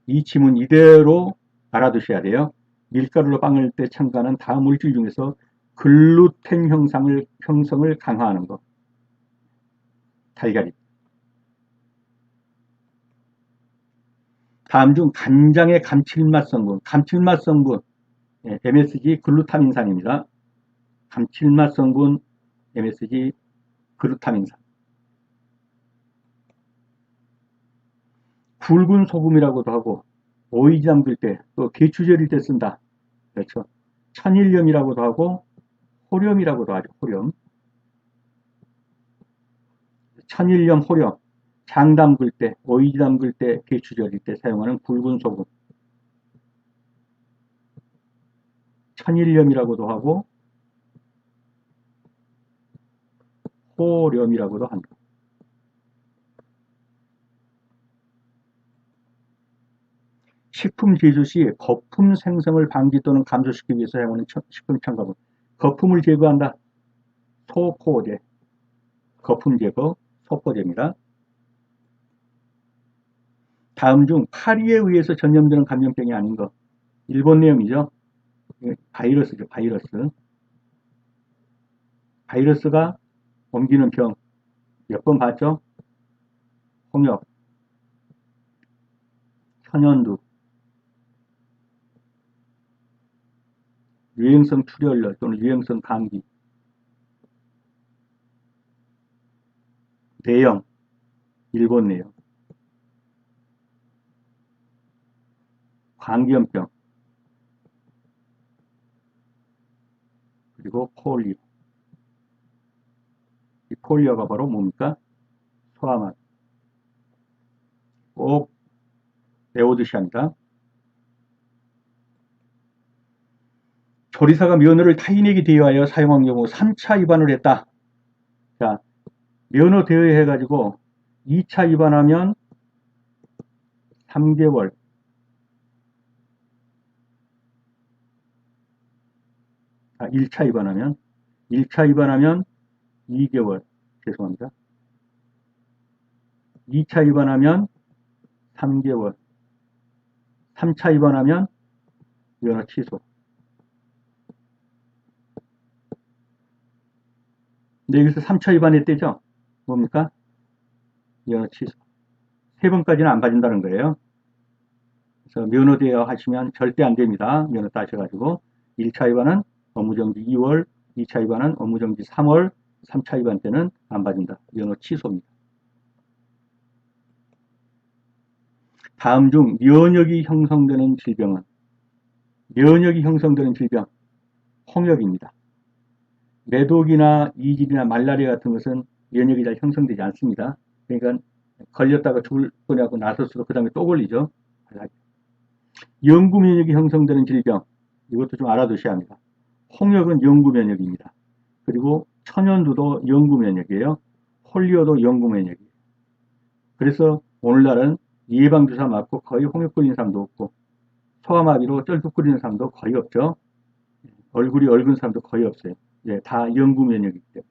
이 지문 이대로 알아두셔야 돼요. 밀가루로 빵을 때 첨가하는 다음 물질 중에서 글루텐 형성을 강화하는 것. 달걀이. 다음 중 간장의 감칠맛 성분, 감칠맛 성분, MSG 글루타민산입니다. 감칠맛 성분, MSG 글루타민산. 굵은 소금이라고도 하고, 오이 잠글 때, 또 게추 절일 때 쓴다. 그렇죠. 천일염이라고도 하고, 호렴이라고도 하죠. 호렴. 천일염, 호렴. 장 담글 때, 오이 담글 때, 게추 절일 때 사용하는 굵은 소금. 천일염이라고도 하고, 호렴이라고도 한다. 식품 제조 시 거품 생성을 방지 또는 감소시키기 위해서 사용하는 식품 첨가물. 거품을 제거한다. 소포제. 거품 제거, 소포제입니다. 다음 중 파리에 의해서 전염되는 감염병이 아닌 것. 일본 내용이죠. 바이러스죠. 바이러스. 바이러스가 옮기는 병. 몇 번 봤죠? 홍역, 천연두, 유행성 출혈열 또는 유행성 감기, 뇌염, 일본 내용, 광견병, 그리고 폴리오. 이 폴리오가 바로 뭡니까? 소아마비. 꼭 외워두셔야 합니다. 조리사가 면허를 타인에게 대여하여 사용한 경우 3차 위반을 했다. 자, 면허 대여해가지고 2차 위반하면 3개월, 1차 위반하면 1차 위반하면 2개월, 죄송합니다. 2차 위반하면 3개월, 3차 위반하면 면허 취소. 근데 여기서 3차 위반했대죠? 뭡니까? 면허 취소. 3번까지는 안 봐준다는 거예요. 그래서 면허 대여 하시면 절대 안 됩니다. 면허 따셔가지고 1차 위반은 업무정지 2월, 2차 위반은 업무정지 3월, 3차 위반 때는 안 봐준다. 면허 취소입니다. 다음 중 면역이 형성되는 질병은 면역이 형성되는 질병 홍역입니다. 매독이나 이질이나 말라리아 같은 것은 면역이 잘 형성되지 않습니다. 그러니까 걸렸다가 죽을 거냐고 나서서 그 다음에 또 걸리죠. 영구 면역이 형성되는 질병 이것도 좀 알아두셔야 합니다. 홍역은 영구 면역입니다. 그리고 천연두도 영구 면역이에요. 폴리오도 영구 면역이에요. 그래서 오늘날은 예방주사 맞고 거의 홍역 걸린 사람도 없고 소아마비로 쩔뚝거리는 사람도 거의 없죠. 얼굴이 얽은 사람도 거의 없어요. 예, 다 영구 면역이기 때문에.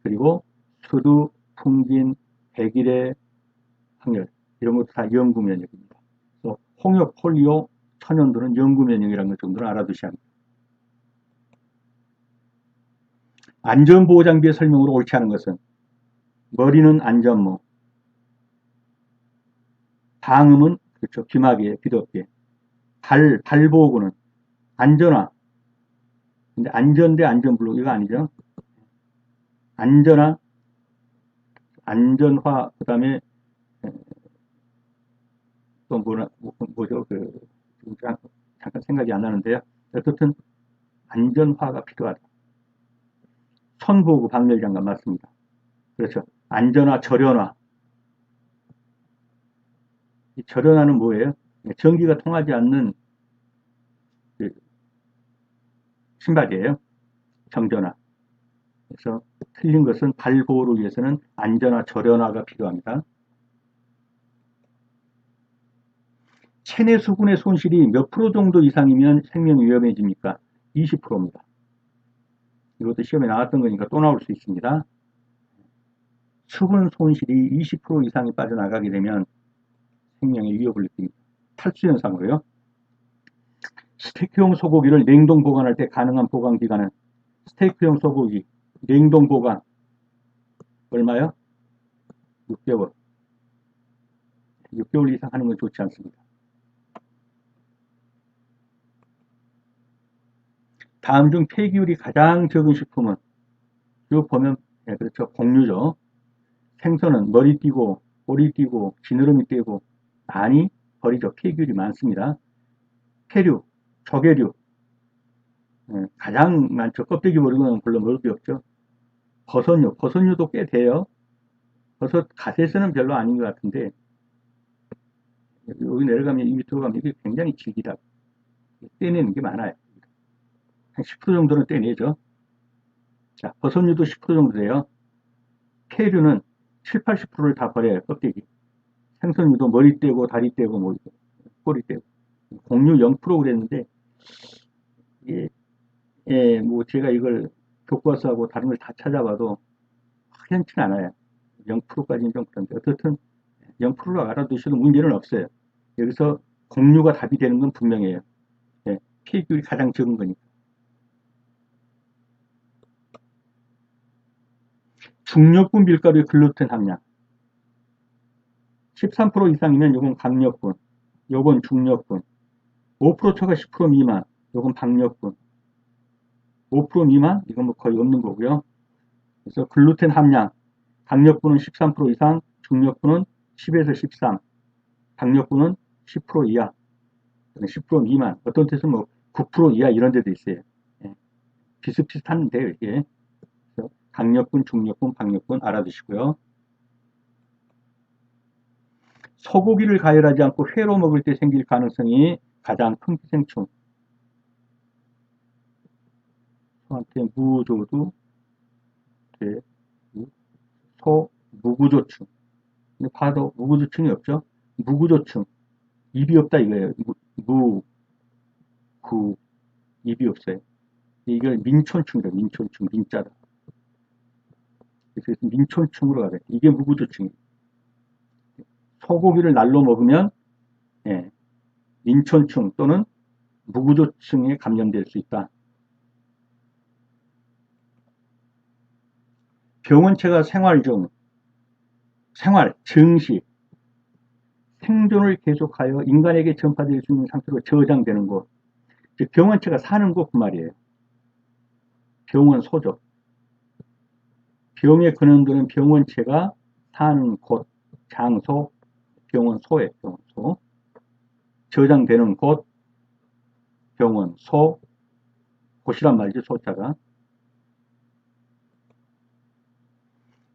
그리고 수두, 풍진, 백일의 항열 이런 것도 다 영구 면역입니다. 그래서 홍역, 폴리오, 천연두는 영구 면역이라는 것 정도는 알아두셔야 합니다. 안전보호장비의 설명으로 옳지 않은 것은 머리는 안전모, 방음은 그렇죠. 귀마개, 귀덮개, 발보호구는 안전화. 근데 안전대 안전블록 이거 아니죠. 안전화, 안전화, 그 다음에 또 뭐죠? 잠깐 생각이 안 나는데요. 어쨌든 안전화가 필요하다. 선보호구 박멸장갑 맞습니다. 그렇죠. 안전화, 절연화. 이 절연화는 뭐예요? 전기가 통하지 않는 그 신발이에요. 정전화. 그래서 틀린 것은 발보호를 위해서는 안전화, 절연화가 필요합니다. 체내 수분의 손실이 몇 프로 정도 이상이면 생명이 위험해집니까? 20%입니다. 이것도 시험에 나왔던 거니까 또 나올 수 있습니다. 수분 손실이 20% 이상이 빠져나가게 되면 생명의 위협을 느낍니다. 탈수 현상으로요. 스테이크용 소고기를 냉동 보관할 때 가능한 보관 기간은 스테이크용 소고기 냉동 보관 얼마요? 6개월. 6개월 이상 하는 건 좋지 않습니다. 다음 중 폐기율이 가장 적은 식품은 쭉 보면 그렇죠. 곡류죠. 생선은 머리 띄고 꼬리 띄고 지느러미 띄고 많이 버리죠. 폐기율이 많습니다. 폐류, 조개류 가장 많죠. 껍데기 버리고는 별로 먹을 게 없죠. 버섯류도 꽤 돼요. 버섯 갓에서는 별로 아닌 것 같은데 여기 내려가면 이 밑으로 가면 이게 굉장히 질기다. 떼내는 게 많아요. 한 10% 정도는 떼내죠. 자, 버섯류도 10% 정도 돼요. 폐류는 7, 80%를 다 버려요. 껍데기. 생선류도 머리 떼고 다리 떼고 뭐 꼬리 떼고. 곡류 0% 그랬는데 이게 뭐 제가 이걸 교과서하고 다른 걸 다 찾아봐도 흔치 않아요. 0%까지는 좀 그런데 어떻든 0%로 알아두셔도 문제는 없어요. 여기서 곡류가 답이 되는 건 분명해요. 예, 폐기율이 가장 적은 거니까. 중력분 밀가루의 글루텐 함량 13% 이상이면 요건 강력분, 요건 중력분, 5% 초과 10% 미만, 요건 박력분, 5% 미만, 이건 뭐 거의 없는 거고요. 그래서 글루텐 함량, 강력분은 13% 이상, 중력분은 10에서 13, 박력분은 10% 이하, 10% 미만, 어떤 뜻은 뭐 9% 이하 이런 데도 있어요. 예, 비슷비슷한데요, 이게. 그래서 강력분, 중력분, 박력분 알아두시고요. 소고기를 가열하지 않고 회로 먹을 때 생길 가능성이 가장 큰 기생충. 소한테 무조두, 소, 무구조충. 근데 봐도 무구조충이 없죠? 무구조충. 입이 없다 이거예요. 구, 입이 없어요. 이걸 민촌충이다. 민촌충, 민자다. 그래서 민촌충으로 가야 돼. 이게 무구조충이에요. 소고기를 날로 먹으면 예, 민촌충 또는 무구조충에 감염될 수 있다. 병원체가 생활 중, 생활, 증식, 생존을 계속하여 인간에게 전파될 수 있는 상태로 저장되는 곳, 즉 병원체가 사는 곳 그 말이에요. 병원소죠. 병의 근원들은 병원체가 사는 곳, 장소, 병원소에 병원소, 저장되는 곳, 병원소, 곳이란 말이죠, 소자가.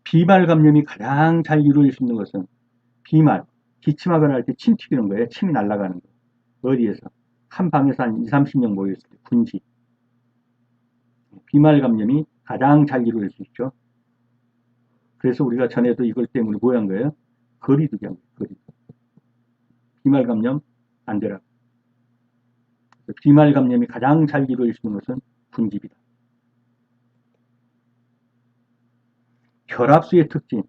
비말 감염이 가장 잘 이루어질 수 있는 것은 비말, 기침하거나 할 때 침 튀기는 거예요. 침이 날아가는 거. 어디에서? 한 방에서 한 2, 30명 모였을 때, 분지. 비말 감염이 가장 잘 이루어질 수 있죠. 그래서 우리가 전에도 이걸 때문에 뭐 한 거예요? 거리두기 한 거예요. 거리두기. 비말 감염 안 되라. 비말 감염이 가장 잘 이루어질 수 있는 것은 분집이다. 결합수의 특징.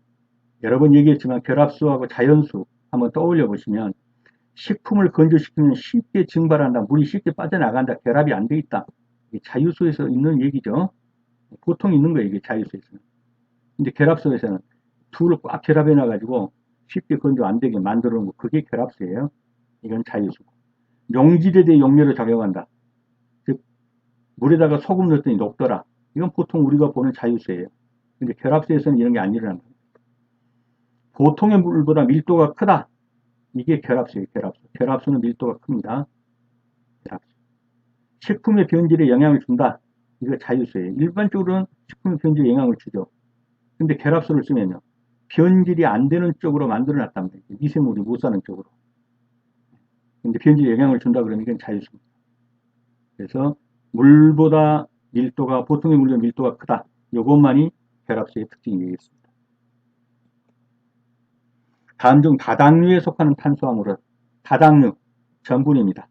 여러 번 얘기했지만 결합수하고 자연수 한번 떠올려 보시면 식품을 건조시키면 쉽게 증발한다. 물이 쉽게 빠져나간다. 결합이 안 돼 있다. 자유수에서 있는 얘기죠. 보통 있는 거예요. 이게 자유수에서는. 근데 결합수에서는 둘을 꽉 결합해 놔가지고 쉽게 건조 안 되게 만들어 놓은 거. 그게 결합수예요. 이건 자유수고. 용질에 대해 용매로 작용한다. 즉 물에다가 소금 넣었더니 녹더라. 이건 보통 우리가 보는 자유수예요. 근데 결합수에서는 이런 게 안 일어난다. 보통의 물보다 밀도가 크다. 이게 결합수예요. 결합수. 결합수는 밀도가 큽니다. 결합수. 식품의 변질에 영향을 준다. 이거 자유수예요. 일반적으로는 식품의 변질에 영향을 주죠. 근데 결합수를 쓰면요. 변질이 안 되는 쪽으로 만들어 놨단 말이에요. 미생물이 못 사는 쪽으로. 근데 변질에 영향을 준다 그러면 이건 자유수입니다. 그래서 물보다 밀도가, 보통의 물보다 밀도가 크다. 이것만이 결합수의 특징이 되겠습니다. 다음 중 다당류에 속하는 탄수화물은 다당류, 전분입니다.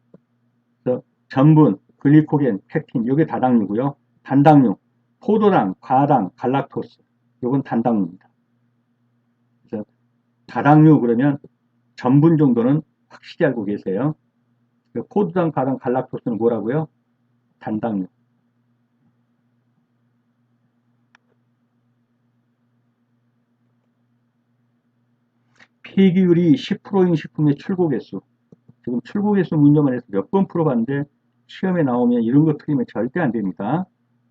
그래서 전분, 글리코겐, 펙틴, 이게 다당류고요. 단당류, 포도당, 과당, 갈락토스, 이건 단당류입니다. 그래서 다당류 그러면 전분 정도는 확실히 알고 계세요. 포도당, 과당, 갈락토스는 뭐라고요? 단당류. 폐기율이 10%인 식품의 출고개수. 지금 출고개수 문제만 해서 몇 번 풀어봤는데 시험에 나오면 이런 거 틀리면 절대 안 됩니다.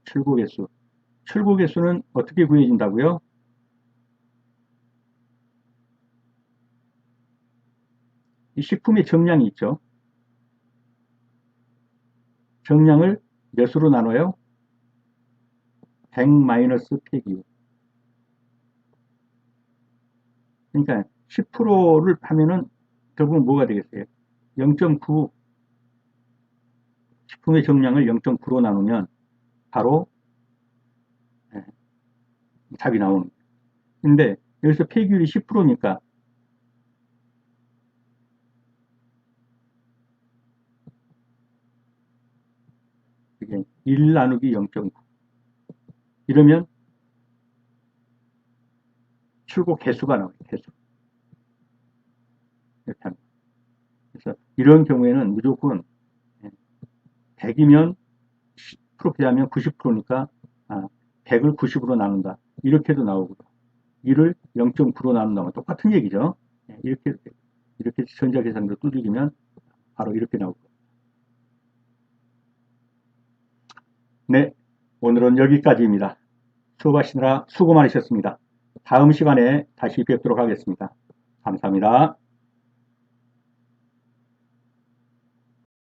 출고개수. 출고개수는 어떻게 구해진다고요? 이 식품의 정량이 있죠. 정량을 몇으로 나눠요? 100 마이너스 폐기율. 그러니까 10%를 하면은 결국 뭐가 되겠어요? 0.9 식품의 정량을 0.9로 나누면 바로 답이 나오는 거예요. 근데 여기서 폐기율이 10%니까 이게 1 나누기 0.9 이러면 출고 개수가 나와요. 개수. 이렇게 합니다. 그래서 이런 경우에는 무조건 100이면 10% 비하면 90%니까 100을 90으로 나눈다. 이렇게도 나오고요. 1을 0.9로 나눈다면 똑같은 얘기죠. 이렇게 전자계산으로 두들기면 바로 이렇게 나올 겁니다. 네, 오늘은 여기까지입니다. 수업하시느라 수고 많으셨습니다. 다음 시간에 다시 뵙도록 하겠습니다. 감사합니다.